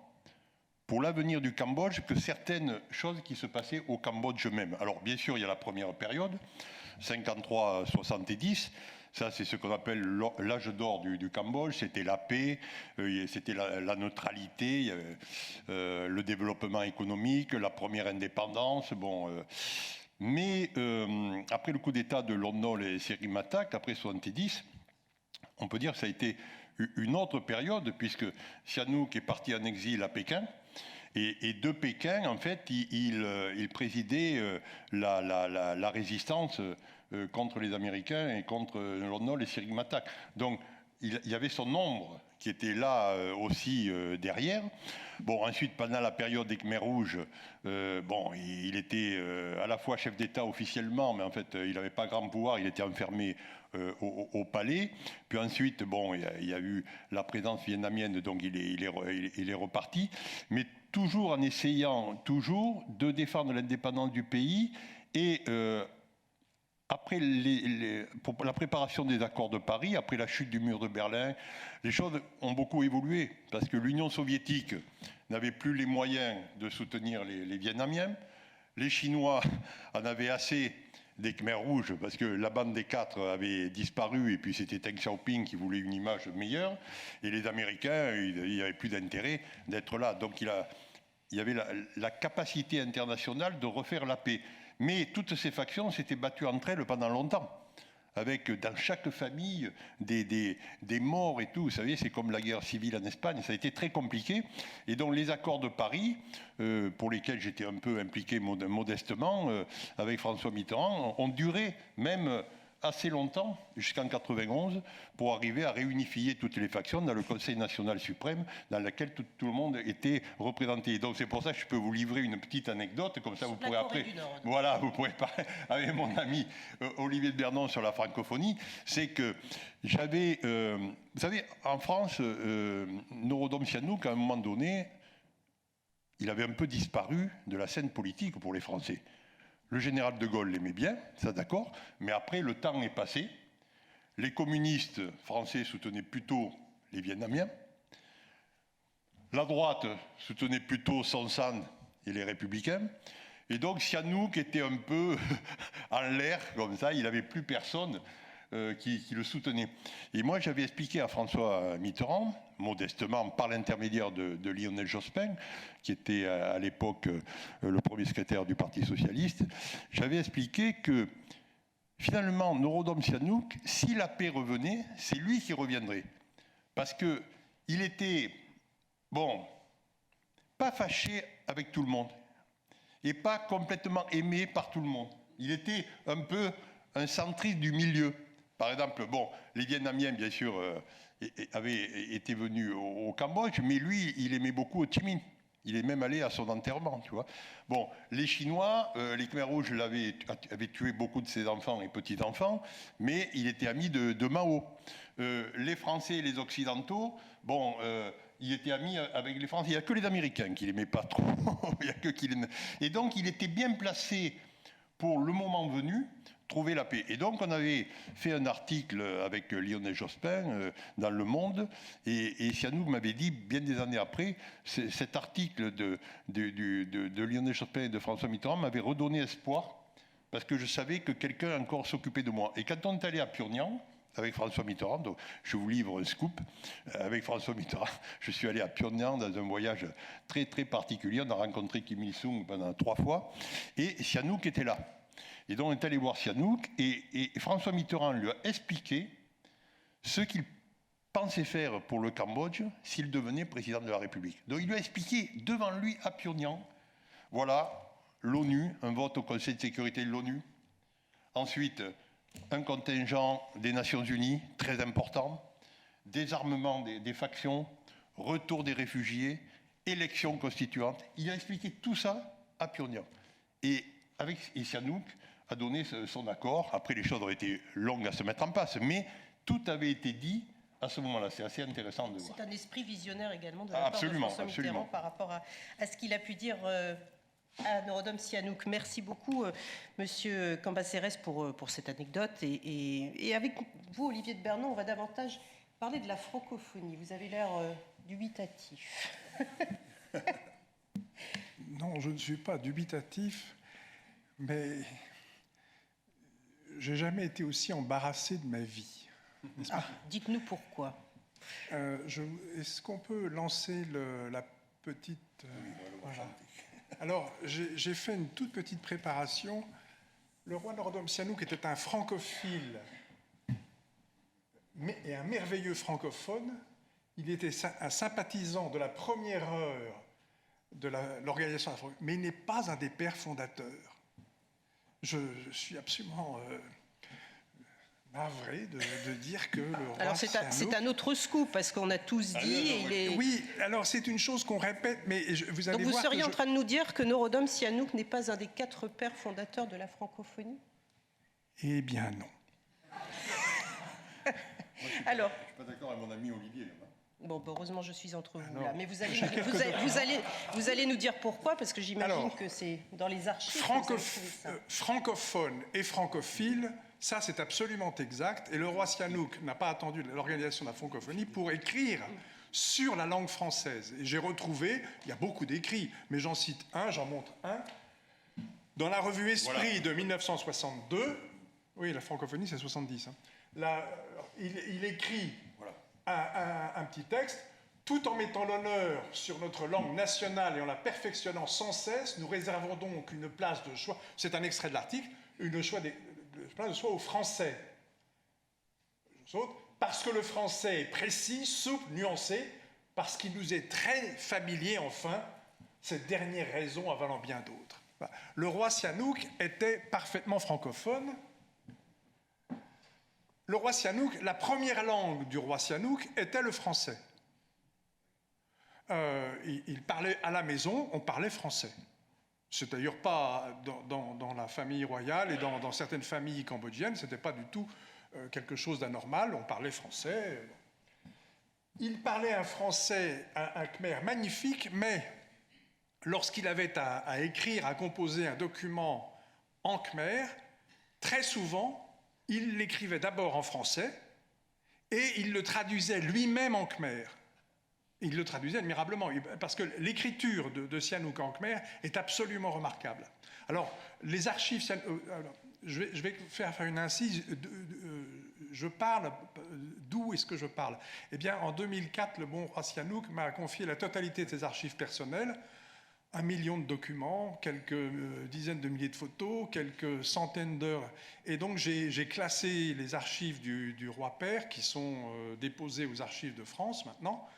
pour l'avenir du Cambodge que certaines choses qui se passaient au Cambodge même. Alors bien sûr, il y a la première période, 53-70, ça c'est ce qu'on appelle l'âge d'or du Cambodge, c'était la paix, c'était la neutralité, le développement économique, la première indépendance, mais après le coup d'État de Lon Nol et Seri Matak, après 70, on peut dire que ça a été une autre période, puisque Sihanouk est parti en exil à Pékin, et de Pékin, en fait, il présidait la résistance contre les Américains et contre Lon Nol et Seri Matak. Donc, il y avait son ombre qui était là aussi derrière. Bon, ensuite, pendant la période des Khmers rouges, il était à la fois chef d'État officiellement, mais en fait, il n'avait pas grand pouvoir, il était enfermé au palais. Puis ensuite, il y a eu la présence vietnamienne, donc il est reparti. Mais toujours en essayant de défendre l'indépendance du pays et après pour la préparation des accords de Paris, après la chute du mur de Berlin, les choses ont beaucoup évolué parce que l'Union soviétique n'avait plus les moyens de soutenir les Vietnamiens. Les Chinois en avaient assez des Khmers rouges parce que la bande des quatre avait disparu et puis c'était Deng Xiaoping qui voulait une image meilleure. Et les Américains, il n'y avait plus d'intérêt d'être là. Donc il y avait la capacité internationale de refaire la paix. Mais toutes ces factions s'étaient battues entre elles pendant longtemps, avec dans chaque famille des morts et tout. Vous savez, c'est comme la guerre civile en Espagne, ça a été très compliqué. Et donc les accords de Paris, pour lesquels j'étais un peu impliqué modestement, avec François Mitterrand, ont duré même assez longtemps, jusqu'en 91, pour arriver à réunifier toutes les factions dans le Conseil national suprême, dans lequel tout le monde était représenté. Donc c'est pour ça que je peux vous livrer une petite anecdote, comme ça vous pourrez après... Voilà, vous pourrez parler avec mon ami Olivier de Vernon sur la francophonie. C'est que j'avais... vous savez, en France, Norodom Sihanouk, à un moment donné, il avait un peu disparu de la scène politique pour les Français. Le général de Gaulle l'aimait bien, ça d'accord, mais après le temps est passé. Les communistes français soutenaient plutôt les Vietnamiens. La droite soutenait plutôt Son Sann et les Républicains. Et donc Sihanouk était un peu en l'air, comme ça, il n'avait plus personne qui le soutenait. Et moi j'avais expliqué à François Mitterrand, modestement par l'intermédiaire de Lionel Jospin, qui était à l'époque le premier secrétaire du Parti socialiste, j'avais expliqué que finalement Norodom Sihanouk, si la paix revenait, c'est lui qui reviendrait. Parce qu'il était, pas fâché avec tout le monde et pas complètement aimé par tout le monde. Il était un peu un centriste du milieu. Par exemple, les Vietnamiens, bien sûr, avaient été venus au Cambodge, mais lui, il aimait beaucoup Ho Chi Minh. Il est même allé à son enterrement, tu vois. Bon, les Chinois, les Khmers rouges avaient tué beaucoup de ses enfants et petits-enfants, mais il était ami de Mao. Les Français et les Occidentaux, bon, il était ami avec les Français. Il n'y a que les Américains qui ne l'aimaient pas trop. Il y a que qui l'aimaient. Et donc, il était bien placé pour le moment venu trouver la paix. Et donc, on avait fait un article avec Lionel Jospin dans Le Monde, et Sihanouk m'avait dit, bien des années après, cet article de Lionel Jospin et de François Mitterrand m'avait redonné espoir, parce que je savais que quelqu'un encore s'occupait de moi. Et quand on est allé à Pyongyang, avec François Mitterrand, donc je vous livre un scoop, avec François Mitterrand, je suis allé à Pyongyang dans un voyage très très particulier, on a rencontré Kim Il-sung pendant 3 fois, et Sihanouk était là. Et donc on est allé voir Sihanouk, et François Mitterrand lui a expliqué ce qu'il pensait faire pour le Cambodge s'il devenait président de la République. Donc il lui a expliqué devant lui à Pyongyang, voilà, l'ONU, un vote au Conseil de sécurité de l'ONU, ensuite un contingent des Nations Unies très important, désarmement des factions, retour des réfugiés, élection constituante. Il a expliqué tout ça à Pyongyang. Et Sihanouk a donné son accord. Après, les choses ont été longues à se mettre en place, mais tout avait été dit à ce moment-là. C'est assez intéressant de voir. C'est un esprit visionnaire également de la part de François Mitterrand par rapport à ce qu'il a pu dire à Norodom Sihanouk. Merci beaucoup, Monsieur Cambacérès, pour cette anecdote. Et avec vous, Olivier de Bernon, on va davantage parler de la francophonie. Vous avez l'air dubitatif. Non, je ne suis pas dubitatif, mais j'ai jamais été aussi embarrassé de ma vie. Dites-nous pourquoi. Est-ce qu'on peut lancer la petite... voilà. Alors, j'ai fait une toute petite préparation. Le roi Norodom Sihanouk était un francophile et un merveilleux francophone. Il était un sympathisant de la première heure de l'organisation de la francophonie, mais il n'est pas un des pères fondateurs. Je suis absolument navré de dire que le roi alors Sihanouk... c'est un autre scoop, parce qu'on a tous dit... Oui, alors c'est une chose qu'on répète, mais vous allez donc vous voir seriez en train de nous dire que Norodom Sihanouk n'est pas un des 4 pères fondateurs de la francophonie? Eh bien non. Alors... Je ne suis pas d'accord avec mon ami Olivier. Là. Bon, heureusement, je suis entre vous, là. Mais vous allez nous dire pourquoi, parce que j'imagine que c'est dans les archives. Francophone et francophile, ça c'est absolument exact. Et le roi Sihanouk n'a pas attendu l'organisation de la francophonie pour écrire sur la langue française. Et j'ai retrouvé, il y a beaucoup d'écrits, mais j'en cite un, j'en montre un. Dans la revue Esprit de 1962, oui, la francophonie c'est 70, hein. Il écrit un petit texte, tout en mettant l'honneur sur notre langue nationale et en la perfectionnant sans cesse, nous réservons donc une place de choix, c'est un extrait de l'article, une place de choix au français. Parce que le français est précis, souple, nuancé, parce qu'il nous est très familier, enfin, cette dernière raison avalant bien d'autres. Le roi Sihanouk était parfaitement francophone. Le roi Sihanouk, la première langue du roi Sihanouk était le français. Il parlait à la maison, on parlait français. C'est d'ailleurs pas dans la famille royale et dans certaines familles cambodgiennes, c'était pas du tout quelque chose d'anormal, on parlait français. Il parlait un français, un khmer magnifique, mais lorsqu'il avait à écrire, à composer un document en khmer, très souvent, il l'écrivait d'abord en français et il le traduisait lui-même en khmer. Il le traduisait admirablement, parce que l'écriture de Sihanouk en khmer est absolument remarquable. Alors, les archives... je vais faire une incise. Je parle... D'où est-ce que je parle? Eh bien, en 2004, le bon roi Sihanouk m'a confié la totalité de ses archives personnelles, 1 million de documents, quelques dizaines de milliers de photos, quelques centaines d'heures. Et donc, j'ai classé les archives du roi père, qui sont déposées aux archives de France maintenant.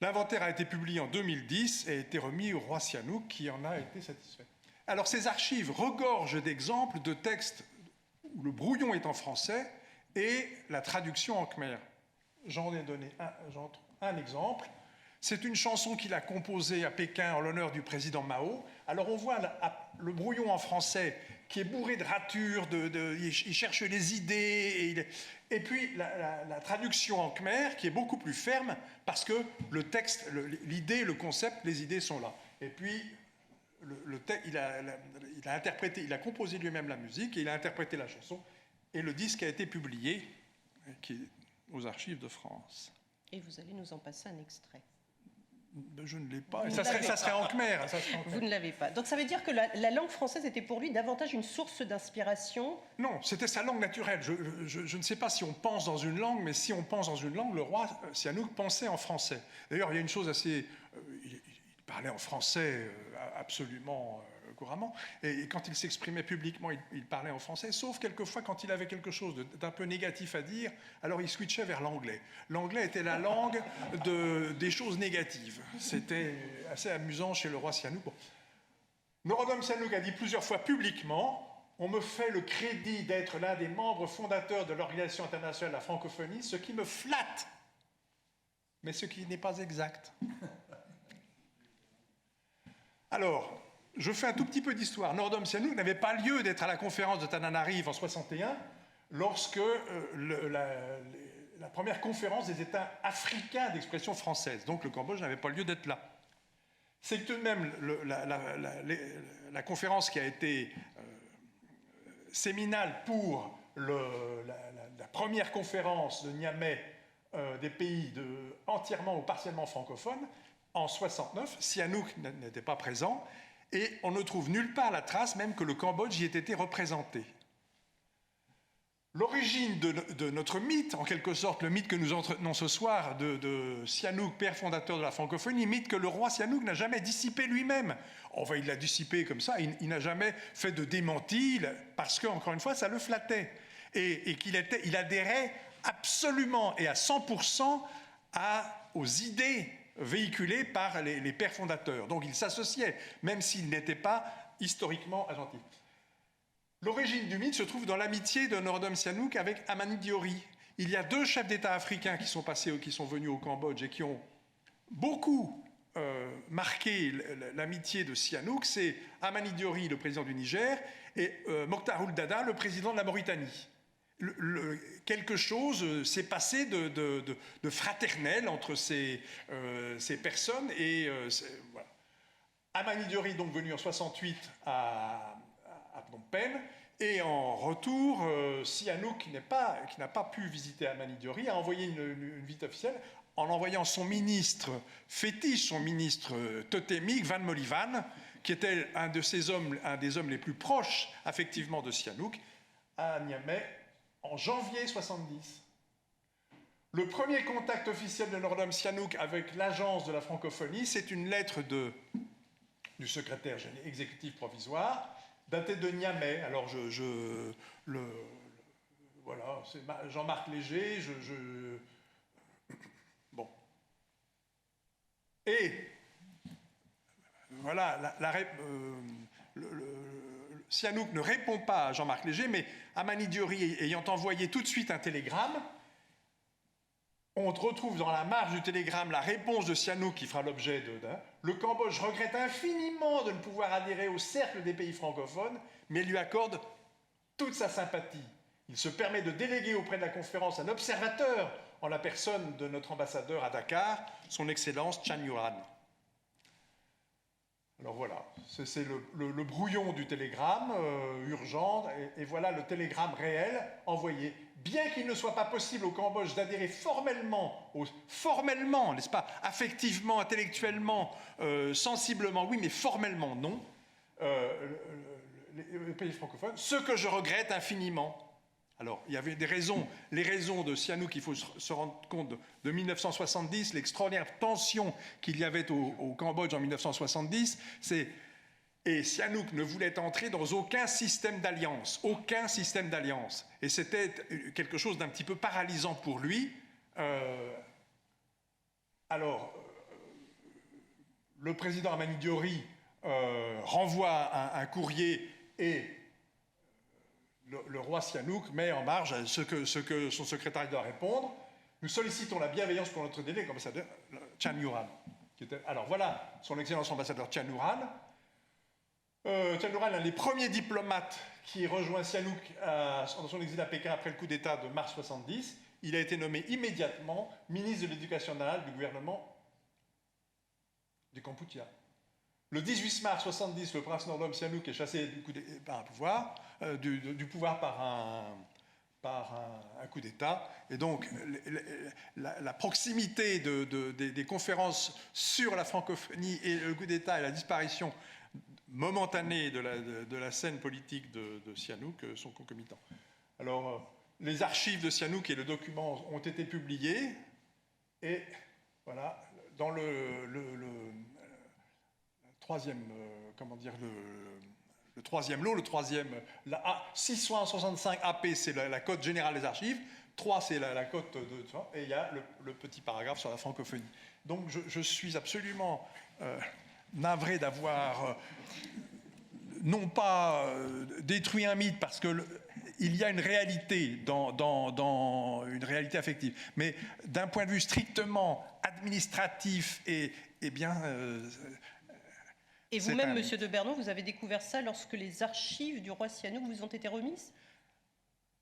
L'inventaire a été publié en 2010 et a été remis au roi Sihanouk, qui en a été satisfait. Alors, ces archives regorgent d'exemples de textes où le brouillon est en français et la traduction en khmer. J'en ai donné un exemple. C'est une chanson qu'il a composée à Pékin en l'honneur du président Mao. Alors on voit le brouillon en français qui est bourré de ratures, il cherche les idées, et puis la traduction en khmer qui est beaucoup plus ferme parce que le texte, l'idée, le concept, les idées sont là. Et puis il a composé lui-même la musique et il a interprété la chanson, et le disque a été publié qui est aux Archives de France. Et vous allez nous en passer un extrait. Ben, je ne l'ai pas. Ça serait en khmer. Vous ne l'avez pas. Donc ça veut dire que la langue française était pour lui davantage une source d'inspiration? Non, c'était sa langue naturelle. Je ne sais pas si on pense dans une langue, mais si on pense dans une langue, le roi Sihanouk pensait en français. D'ailleurs, il y a une chose assez... il parlait en français absolument couramment, et quand il s'exprimait publiquement, il parlait en français, sauf quelquefois quand il avait quelque chose d'un peu négatif à dire, alors il switchait vers l'anglais. L'anglais était la langue des choses négatives. C'était assez amusant chez le roi Sihanouk. Bon. Norodom Sihanouk a dit plusieurs fois publiquement: on me fait le crédit d'être l'un des membres fondateurs de l'Organisation internationale de la francophonie, ce qui me flatte, mais ce qui n'est pas exact. Alors, je fais un tout petit peu d'histoire. Norodom Sihanouk n'avait pas lieu d'être à la conférence de Tananarive en 61, lorsque la première conférence des États africains d'expression française, donc le Cambodge, n'avait pas lieu d'être là. C'est tout de même la conférence qui a été séminale pour la première conférence de Niamey des pays entièrement ou partiellement francophones. En 69, Sihanouk n'était pas présent, et on ne trouve nulle part la trace même que le Cambodge y ait été représenté. L'origine de notre mythe, en quelque sorte, le mythe que nous entretenons ce soir de Sihanouk, père fondateur de la francophonie, mythe que le roi Sihanouk n'a jamais dissipé lui-même. Enfin, il l'a dissipé comme ça, il n'a jamais fait de démenti, parce que, encore une fois, ça le flattait. Et qu'il adhérait absolument et à 100% aux idées véhiculées par les pères fondateurs. Donc il s'associait, même s'il n'était pas historiquement attentif. L'origine du mythe se trouve dans l'amitié de Norodom Sihanouk avec Amani Diori. Il y a deux chefs d'État africains qui sont venus au Cambodge et qui ont beaucoup marqué l'amitié de Sihanouk. C'est Amani Diori, le président du Niger, et Mokhtar Ould Daddah, le président de la Mauritanie. Quelque chose s'est passé de fraternel entre ces personnes, et voilà. Amani Diori est donc venu en 68 à Phnom Penh, et en retour, Sihanouk, qui n'a pas pu visiter Amani Diori, a envoyé une visite officielle en envoyant son ministre fétiche, son ministre totémique, Van Molivan, qui était un des hommes les plus proches affectivement de Sihanouk, à Niamey, en janvier 70. Le premier contact officiel de Norodom Sihanouk avec l'agence de la francophonie, c'est une lettre du secrétaire exécutif provisoire, datée de Niamey. Alors, voilà, c'est Jean-Marc Léger, bon. Et, voilà, Sihanouk ne répond pas à Jean-Marc Léger, mais Amani Diori ayant envoyé tout de suite un télégramme, on retrouve dans la marge du télégramme la réponse de Sihanouk qui fera l'objet le Cambodge regrette infiniment de ne pouvoir adhérer au cercle des pays francophones, mais lui accorde toute sa sympathie. Il se permet de déléguer auprès de la conférence un observateur en la personne de notre ambassadeur à Dakar, son Excellence Chan Yuran. Alors voilà, c'est le brouillon du télégramme urgent, et voilà le télégramme réel envoyé. Bien qu'il ne soit pas possible au Cambodge d'adhérer formellement, n'est-ce pas, affectivement, intellectuellement, sensiblement, oui, mais formellement, non, les pays francophones, ce que je regrette infiniment. Alors, il y avait des raisons, les raisons de Sihanouk, il faut se rendre compte de 1970, l'extraordinaire tension qu'il y avait au Cambodge en 1970, et Sihanouk ne voulait entrer dans aucun système d'alliance, et c'était quelque chose d'un petit peu paralysant pour lui. Alors, le président Amani Diori renvoie un courrier, et le roi Sihanouk met en marge ce que son secrétaire doit répondre. Nous sollicitons la bienveillance pour notre délégué ambassadeur, Chan Yuran. Alors voilà son Excellence ambassadeur Tian Nouran. Tian Nouran est l'un des premiers diplomates qui rejoint Sihanouk dans son exil à Pékin après le coup d'État de mars 70. Il a été nommé immédiatement ministre de l'Éducation nationale du gouvernement du Kampuchea. Le 18 mars 70, le prince Norodom Sihanouk est chassé du pouvoir par un coup d'État. Et donc, la proximité des conférences sur la francophonie et le coup d'État et la disparition momentanée de la scène politique de Sihanouk sont concomitants. Alors, les archives de Sihanouk et le document ont été publiés. Et voilà, dans le troisième, le troisième lot, la 665 AP, c'est la cote générale des archives, 3, c'est la cote de... Et il y a le petit paragraphe sur la francophonie. Donc je suis absolument navré d'avoir non pas détruit un mythe, parce que il y a une réalité dans une réalité affective, mais d'un point de vue strictement administratif et bien... Et vous-même, Monsieur de Bernon, vous avez découvert ça lorsque les archives du roi Sihanouk vous ont été remises?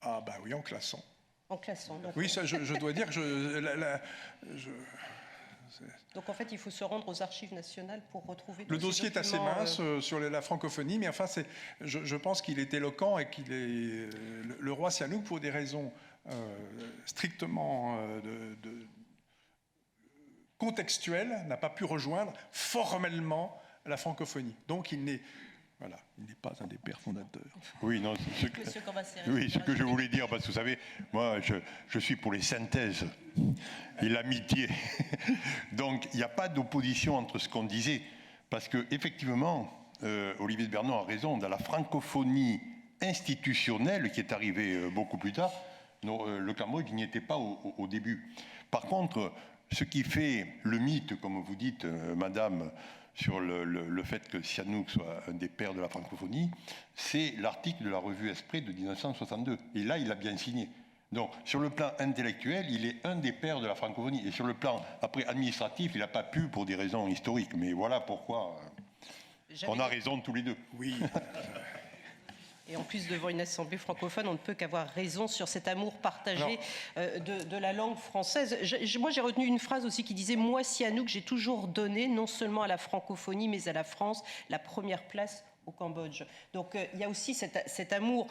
Ah bah oui, en classant. En classant. Donc... Oui, ça, je dois dire que Donc en fait, il faut se rendre aux archives nationales pour retrouver... Le dossier est assez mince sur la francophonie, mais enfin, je pense qu'il est éloquent et qu'il est... Le roi Sihanouk, pour des raisons strictement contextuelles, n'a pas pu rejoindre formellement la francophonie. Donc il n'est pas un des pères fondateurs. Oui, non, ce que je voulais dire, parce que vous savez, moi, je suis pour les synthèses et l'amitié. Donc, il n'y a pas d'opposition entre ce qu'on disait, parce que effectivement, Olivier de Bernon a raison, dans la francophonie institutionnelle qui est arrivée beaucoup plus tard, le Cambodge n'y était pas au début. Par contre, ce qui fait le mythe, comme vous dites, Madame, sur le fait que Sihanouk soit un des pères de la francophonie, c'est l'article de la revue Esprit de 1962. Et là, il a bien signé. Donc, sur le plan intellectuel, il est un des pères de la francophonie. Et sur le plan, après, administratif, il n'a pas pu pour des raisons historiques. Mais voilà pourquoi on a raison tous les deux. Oui. Et en plus, devant une assemblée francophone, on ne peut qu'avoir raison sur cet amour partagé de la langue française. Moi, j'ai retenu une phrase aussi qui disait « Moi, Sihanouk, j'ai toujours donné, non seulement à la francophonie, mais à la France, la première place au Cambodge. » Donc, il y a aussi cet amour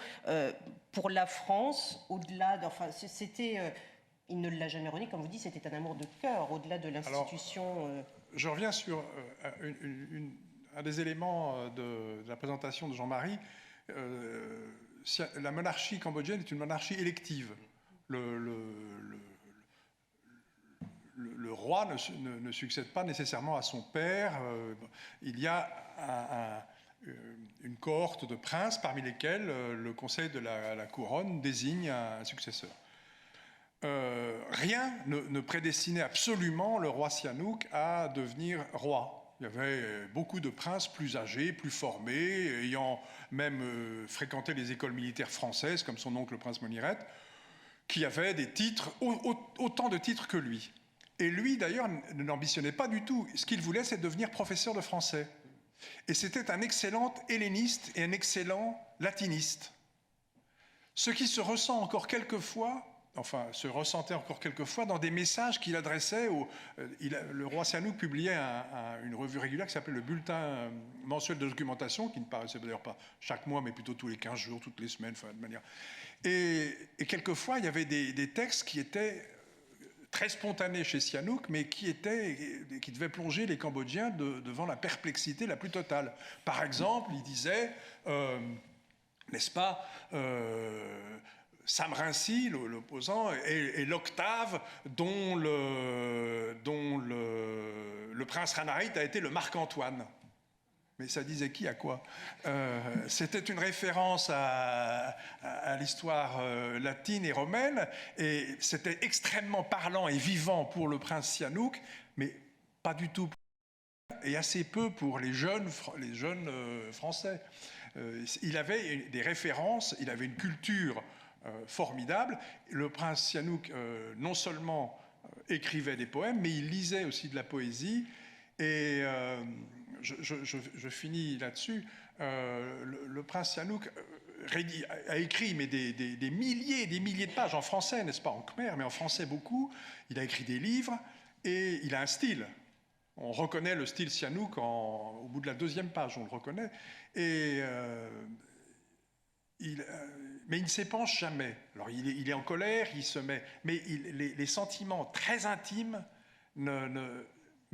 pour la France, au-delà... Enfin, c'était... il ne l'a jamais renié, comme vous dites, c'était un amour de cœur, au-delà de l'institution... Je reviens sur un des éléments de la présentation de Jean-Marie. La monarchie cambodgienne est une monarchie élective. Le roi ne succède pas nécessairement à son père. Il y a une cohorte de princes parmi lesquels le conseil de la couronne désigne un successeur. Rien ne prédestinait absolument le roi Sihanouk à devenir roi. Il y avait beaucoup de princes plus âgés, plus formés, ayant même fréquenté les écoles militaires françaises, comme son oncle le prince Moniret, qui avaient des titres, autant de titres que lui. Et lui, d'ailleurs, n'ambitionnait pas du tout. Ce qu'il voulait, c'est devenir professeur de français. Et c'était un excellent helléniste et un excellent latiniste. Ce qui se ressent encore quelquefois... se ressentait encore quelquefois dans des messages qu'il adressait le roi Sihanouk publiait une revue régulière qui s'appelait le Bulletin mensuel de documentation, qui ne paraissait d'ailleurs pas chaque mois, mais plutôt tous les 15 jours, toutes les semaines, de manière... Et quelquefois, il y avait des textes qui étaient très spontanés chez Sihanouk, mais qui devaient plonger les Cambodgiens devant la perplexité la plus totale. Par exemple, il disait, n'est-ce pas... Sam Rainsy, l'opposant, est l'octave dont le prince Ranariddh a été le Marc-Antoine. Mais ça disait qui à quoi? C'était une référence à l'histoire latine et romaine, et c'était extrêmement parlant et vivant pour le prince Sihanouk, mais pas du tout et assez peu pour les jeunes Français. Il avait des références, il avait une culture formidable. Le prince Sihanouk non seulement écrivait des poèmes, mais il lisait aussi de la poésie, Et je finis là-dessus. Le prince Sihanouk a écrit mais des milliers et des milliers de pages en français, n'est-ce pas, en khmer, mais en français beaucoup. Il a écrit des livres et il a un style. On reconnaît le style Sihanouk au bout de la 2e page, on le reconnaît. Mais il ne s'épanche jamais. Alors il est en colère, il se met, mais les sentiments très intimes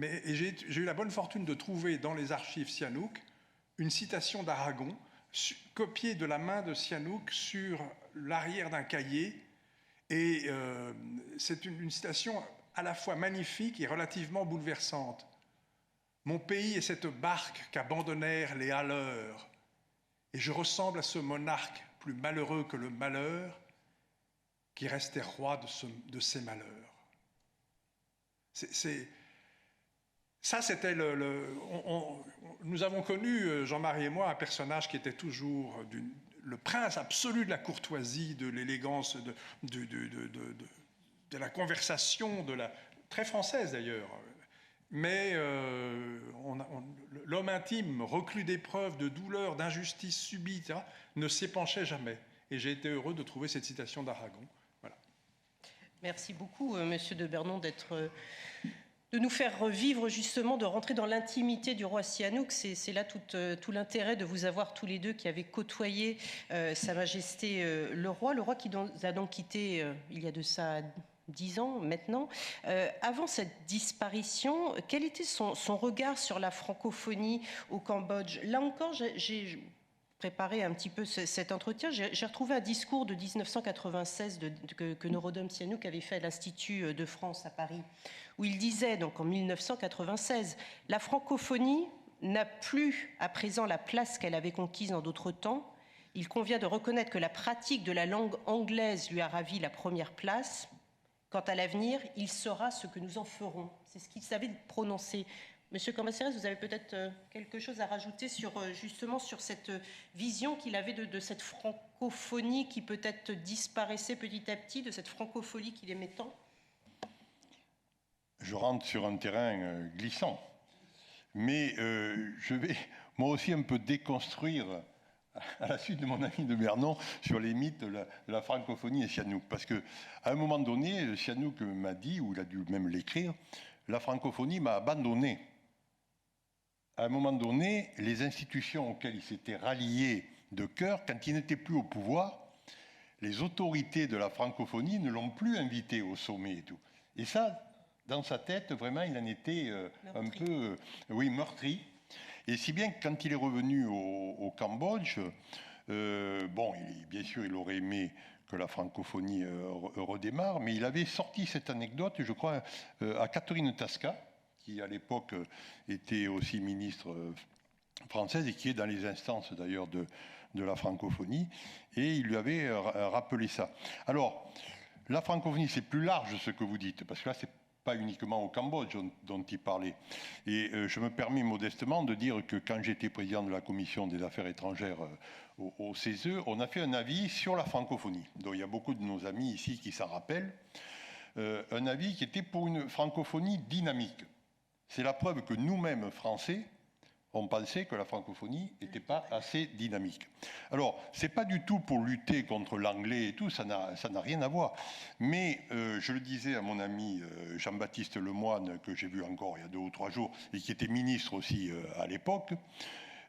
et j'ai eu la bonne fortune de trouver dans les archives Sihanouk une citation d'Aragon, copiée de la main de Sihanouk sur l'arrière d'un cahier. Et c'est une citation à la fois magnifique et relativement bouleversante. « Mon pays est cette barque qu'abandonnèrent les haleurs, et je ressemble à ce monarque plus malheureux que le malheur, qui restait roi de ses malheurs. » Ça, c'était nous avons connu, Jean-Marie et moi, un personnage qui était toujours le prince absolu de la courtoisie, de l'élégance, de la conversation, très française d'ailleurs. Mais l'homme intime, reclus d'épreuves, de douleurs, d'injustices subies, etc., ne s'épanchait jamais. Et j'ai été heureux de trouver cette citation d'Aragon. Voilà. Merci beaucoup, Monsieur de Bernon, de nous faire revivre, justement, de rentrer dans l'intimité du roi Sihanouk. C'est là tout l'intérêt de vous avoir tous les deux qui avez côtoyé Sa Majesté le roi qui nous a donc quitté il y a de ça 10 ans maintenant. Avant cette disparition, quel était son regard sur la francophonie au Cambodge? Là encore, j'ai préparé un petit peu cet entretien. J'ai retrouvé un discours de 1996 que Norodom Sihanouk avait fait à l'Institut de France à Paris, où il disait, donc en 1996, « La francophonie n'a plus à présent la place qu'elle avait conquise en d'autres temps. Il convient de reconnaître que la pratique de la langue anglaise lui a ravi la première place. Quant à l'avenir, il saura ce que nous en ferons. » C'est ce qu'il savait prononcer. Monsieur Cambacérès, vous avez peut-être quelque chose à rajouter justement sur cette vision qu'il avait de cette francophonie qui peut-être disparaissait petit à petit, de cette francophonie qu'il aimait tant? Je rentre sur un terrain glissant, mais je vais moi aussi un peu déconstruire à la suite de mon ami de Bernon sur les mythes de la francophonie et Sihanouk. Parce qu'à un moment donné, Sihanouk m'a dit, ou il a dû même l'écrire, la francophonie m'a abandonné. À un moment donné, les institutions auxquelles il s'était rallié de cœur, quand il n'était plus au pouvoir, les autorités de la francophonie ne l'ont plus invité au sommet et tout. Et ça, dans sa tête, vraiment, il en était un peu meurtri. Et si bien que quand il est revenu au Cambodge, bien sûr, il aurait aimé que la francophonie redémarre, mais il avait sorti cette anecdote, je crois, à Catherine Tasca, qui à l'époque était aussi ministre française et qui est dans les instances d'ailleurs de la francophonie, et il lui avait rappelé ça. Alors, la francophonie, c'est plus large ce que vous dites, parce que là, c'est pas uniquement au Cambodge dont il parlait. Et je me permets modestement de dire que quand j'étais président de la commission des affaires étrangères au CESE, on a fait un avis sur la francophonie. Donc il y a beaucoup de nos amis ici qui s'en rappellent. Un avis qui était pour une francophonie dynamique. C'est la preuve que nous-mêmes, Français, on pensait que la francophonie n'était pas assez dynamique. Alors, ce n'est pas du tout pour lutter contre l'anglais et tout, ça n'a rien à voir. Mais je le disais à mon ami Jean-Baptiste Lemoyne, que j'ai vu encore il y a 2 ou 3 jours, et qui était ministre aussi à l'époque.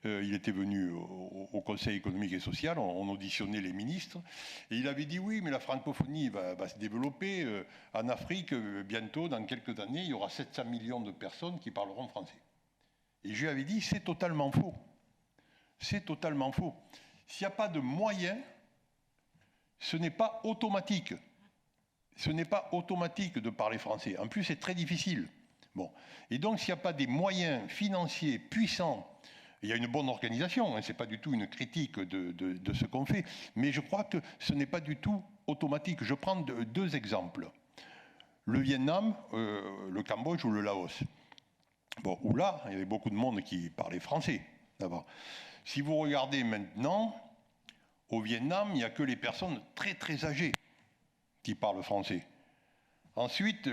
Il était venu au Conseil économique et social, on auditionnait les ministres, et il avait dit oui, mais la francophonie va se développer. En Afrique, bientôt, dans quelques années, il y aura 700 millions de personnes qui parleront français. Et je lui avais dit, c'est totalement faux. C'est totalement faux. S'il n'y a pas de moyens, ce n'est pas automatique. Ce n'est pas automatique de parler français. En plus, c'est très difficile. Bon. Et donc, s'il n'y a pas des moyens financiers puissants, il y a une bonne organisation, hein, ce n'est pas du tout une critique de ce qu'on fait, mais je crois que ce n'est pas du tout automatique. Je prends 2 exemples. Le Vietnam, le Cambodge ou le Laos. Bon, où là, il y avait beaucoup de monde qui parlait français, d'abord. Si vous regardez maintenant, au Vietnam, il n'y a que les personnes très très âgées qui parlent français. Ensuite,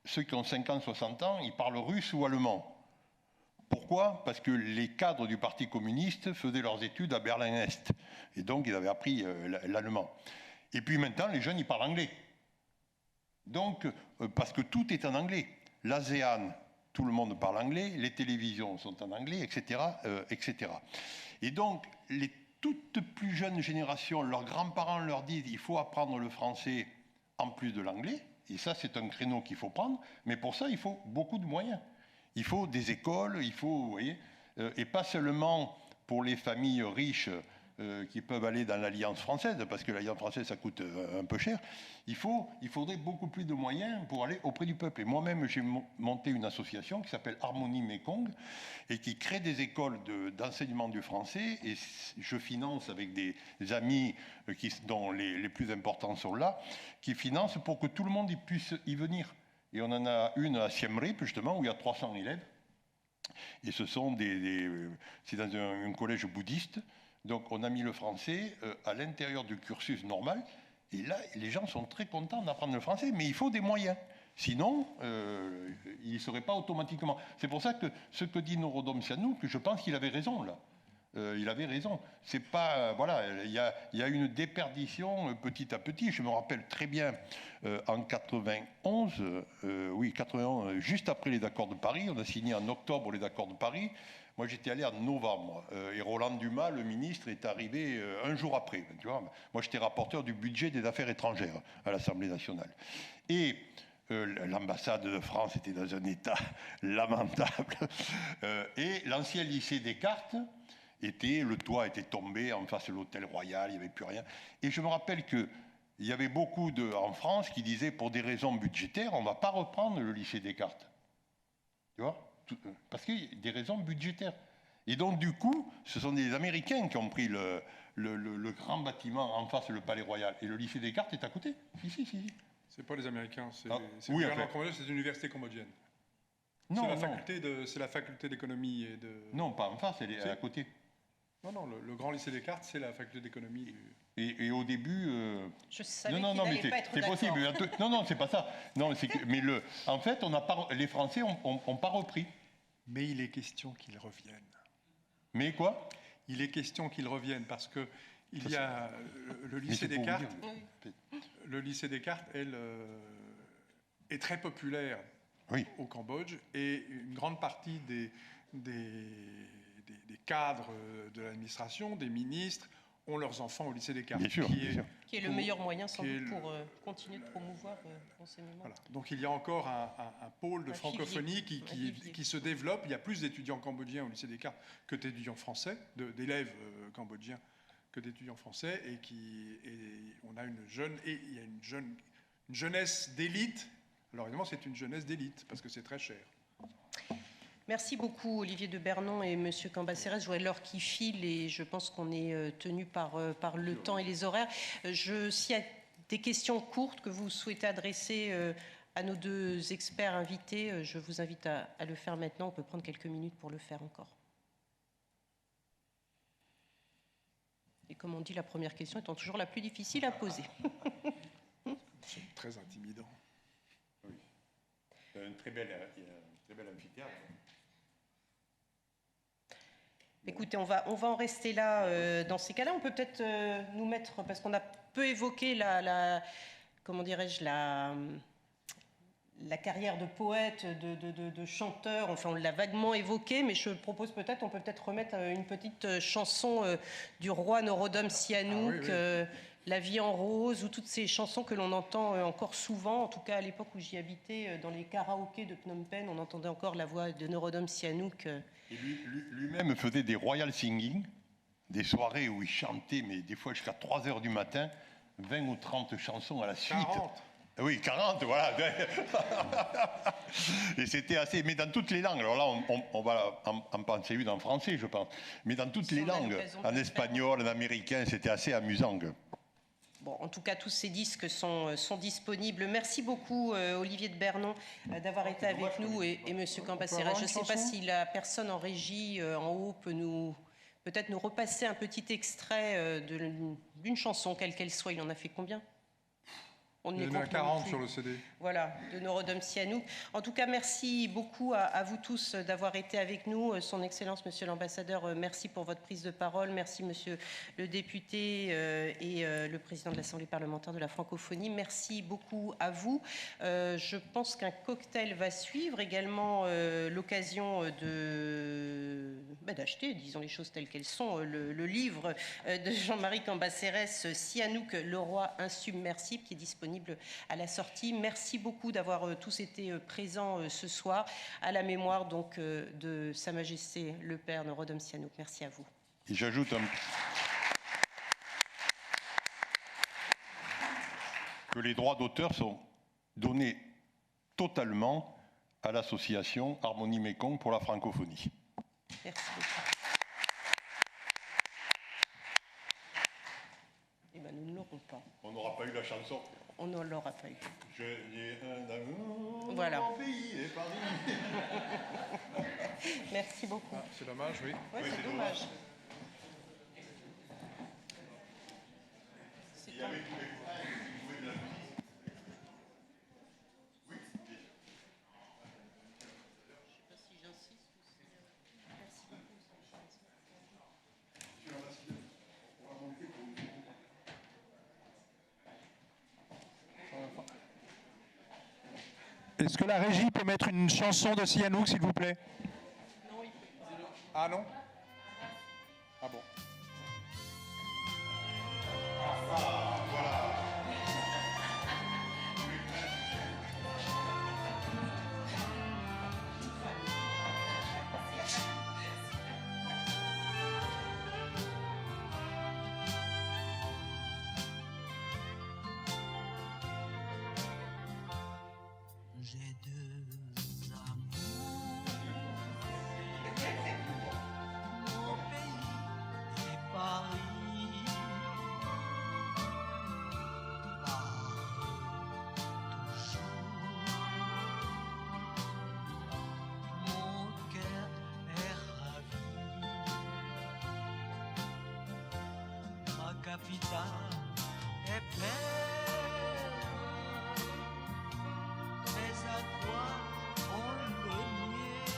ceux qui ont 50, 60 ans, ils parlent russe ou allemand. Pourquoi? Parce que les cadres du Parti communiste faisaient leurs études à Berlin-Est. Et donc, ils avaient appris l'allemand. Et puis maintenant, les jeunes, ils parlent anglais. Donc, parce que tout est en anglais. L'ASEAN, tout le monde parle anglais, les télévisions sont en anglais, etc. etc. Et donc, les toutes plus jeunes générations, leurs grands-parents leur disent il faut apprendre le français en plus de l'anglais. Et ça, c'est un créneau qu'il faut prendre. Mais pour ça, il faut beaucoup de moyens. Il faut des écoles, il faut, vous voyez, et pas seulement pour les familles riches qui peuvent aller dans l'Alliance française, parce que l'Alliance française, ça coûte un peu cher. Il faudrait beaucoup plus de moyens pour aller auprès du peuple. Et moi-même, j'ai monté une association qui s'appelle Harmonie Mekong et qui crée des écoles d'enseignement du français. Et je finance avec des amis dont les plus importants sont là, qui financent pour que tout le monde puisse y venir. Et on en a une à Siem Reap, justement, où il y a 300 élèves. Et ce sont c'est dans un collège bouddhiste. Donc on a mis le français à l'intérieur du cursus normal. Et là, les gens sont très contents d'apprendre le français, mais il faut des moyens. Sinon, il ne serait pas automatiquement. C'est pour ça que ce que dit Norodom Sihanouk, je pense qu'il avait raison là. Il avait raison. C'est pas voilà, il y a une déperdition petit à petit. Je me rappelle très bien en 91, oui 91, juste après les accords de Paris, on a signé en octobre les accords de Paris. Moi, j'étais allé en novembre et Roland Dumas, le ministre, est arrivé un jour après. Tu vois, moi, j'étais rapporteur du budget des affaires étrangères à l'Assemblée nationale. Et l'ambassade de France était dans un état lamentable. Et l'ancien lycée Descartes, le toit était tombé en face de l'hôtel Royal, il n'y avait plus rien. Et je me rappelle qu'il y avait beaucoup en France qui disaient, pour des raisons budgétaires, on ne va pas reprendre le lycée Descartes. Tu vois ? Parce qu'il y a des raisons budgétaires. Et donc, du coup, ce sont des Américains qui ont pris le grand bâtiment en face, le Palais Royal. Et le lycée Descartes est à côté. Si. C'est pas les Américains, c'est oui, c'est l'université cambodgienne. Non, c'est la faculté d'économie et de... Non, pas en face, elle est à côté. Non, le grand lycée Descartes, c'est la faculté d'économie du... Et au début... Je savais non, mais c'est possible. Non, c'est pas ça. Non, mais en fait, les Français n'ont pas repris. Mais il est question qu'ils reviennent. Mais quoi? Il est question qu'ils reviennent parce que il y a le lycée Descartes. Le lycée Descartes, est très populaire au Cambodge et une grande partie des cadres de l'administration, des ministres, ont leurs enfants au lycée Descartes. Bien sûr. Qui est le meilleur moyen sans doute pour continuer de promouvoir l'enseignement. Voilà. Donc il y a encore un pôle de francophonie qui se développe. Il y a plus d'étudiants cambodgiens au lycée Descartes que d'étudiants français, d'élèves cambodgiens que d'étudiants français, et on a il y a une jeunesse d'élite. Alors évidemment, c'est une jeunesse d'élite parce que c'est très cher. Merci beaucoup Olivier de Bernon et Monsieur Cambacérès. Je vois l'heure qui file et je pense qu'on est tenu par le temps et les horaires. S'il y a des questions courtes que vous souhaitez adresser à nos deux experts invités, je vous invite à le faire maintenant. On peut prendre quelques minutes pour le faire encore. Et comme on dit, la première question étant toujours la plus difficile à poser. C'est très intimidant. Oui. C'est un très bel amphithéâtre. Écoutez, on va en rester là dans ces cas-là. On peut peut-être nous mettre, parce qu'on a peu évoqué comment dirais-je, la carrière de poète, de chanteur, enfin on l'a vaguement évoqué, mais je propose on peut peut-être remettre une petite chanson du roi Norodom Sihanouk, La vie en rose, ou toutes ces chansons que l'on entend encore souvent, en tout cas à l'époque où j'y habitais, dans les karaokés de Phnom Penh, on entendait encore la voix de Norodom Sihanouk. Et lui-même faisait des royal singing, des soirées où il chantait, mais des fois jusqu'à 3 heures du matin, 20 ou 30 chansons à la suite. 40. Oui, 40, voilà. Et c'était assez... Mais dans toutes les langues. Alors là, on va en penser une en français, je pense. Mais dans toutes les langues, en espagnol, en américain, c'était assez amusant. Bon, en tout cas, tous ces disques sont disponibles. Merci beaucoup, Olivier de Bernon, d'avoir été avec nous et Monsieur Cambacérès. Je ne sais pas si la personne en régie, en haut, peut peut-être nous repasser un petit extrait d'une chanson, quelle qu'elle soit. Il en a fait combien? On Il y est en a contre 40 non plus. sur le CD. Voilà, de Norodom Sihanouk. En tout cas, merci beaucoup à vous tous d'avoir été avec nous. Son Excellence, Monsieur l'Ambassadeur, merci pour votre prise de parole. Merci, Monsieur le député et le président de l'Assemblée parlementaire de la francophonie. Merci beaucoup à vous. Je pense qu'un cocktail va suivre. Également l'occasion d'acheter, disons les choses telles qu'elles sont, le livre de Jean-Marie Cambacérès, Sihanouk, le roi insubmersible, qui est disponible à la sortie. Merci beaucoup d'avoir tous été présents ce soir à la mémoire donc de Sa Majesté le Père Norodom Sihanouk. Merci à vous. Et j'ajoute que les droits d'auteur sont donnés totalement à l'association Harmonie Mékong pour la francophonie. Merci beaucoup. Eh bien, nous ne l'aurons pas. On n'aura pas eu la chanson. On ne l'aura pas eu. Je n'ai un amour Voilà. dans mon pays et Paris. Merci beaucoup. Ah, c'est dommage, oui. Ouais, c'est dommage. Il y avait tous les copains qui jouaient de la musique. Oui. Je ne sais pas si j'insiste ou si... Merci beaucoup. Est-ce que la régie peut mettre une chanson de Sihanouk, s'il vous plaît? Non, il peut pas. Ah non? Ah bon. J'ai deux amours, mon pays et Paris. Par toujours, mon cœur est ravi. Ma capitale est belle. Mais à quoi on le nier?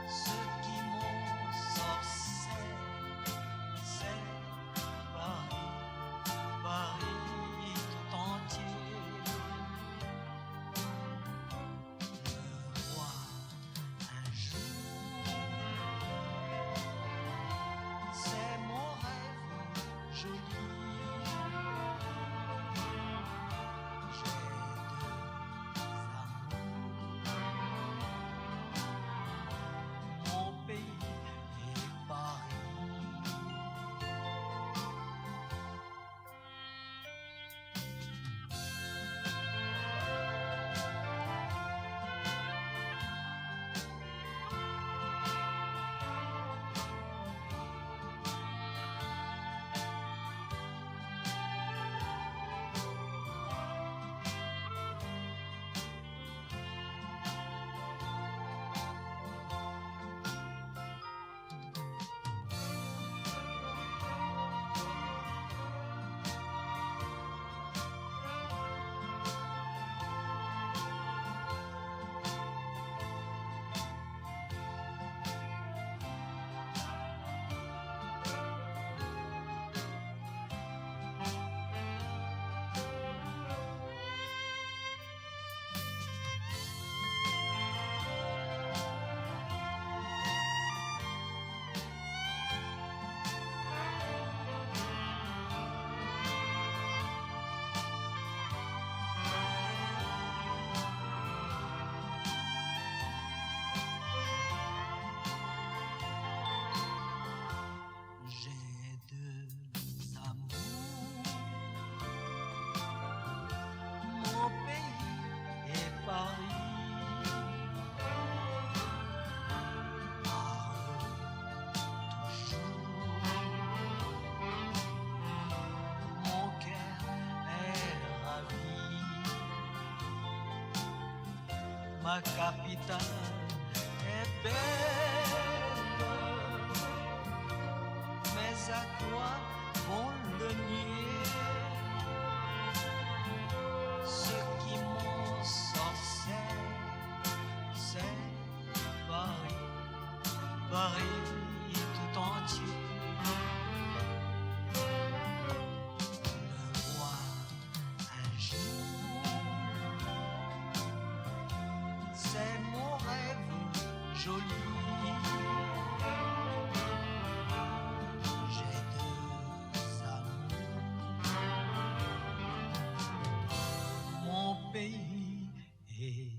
Ce qui m'ensorcelle, c'est Paris, Paris tout entier. Le roi un jour, c'est mon rêve joli. Mon pays et Paris. J'ai deux amours, mon pays et Paris. Par toujours, mon cœur est ravi. Ma capitale est belle. Mais à quoi on le nier? Paris tout entier. Le roi un jour, c'est mon rêve joli. J'ai deux amours, mon pays et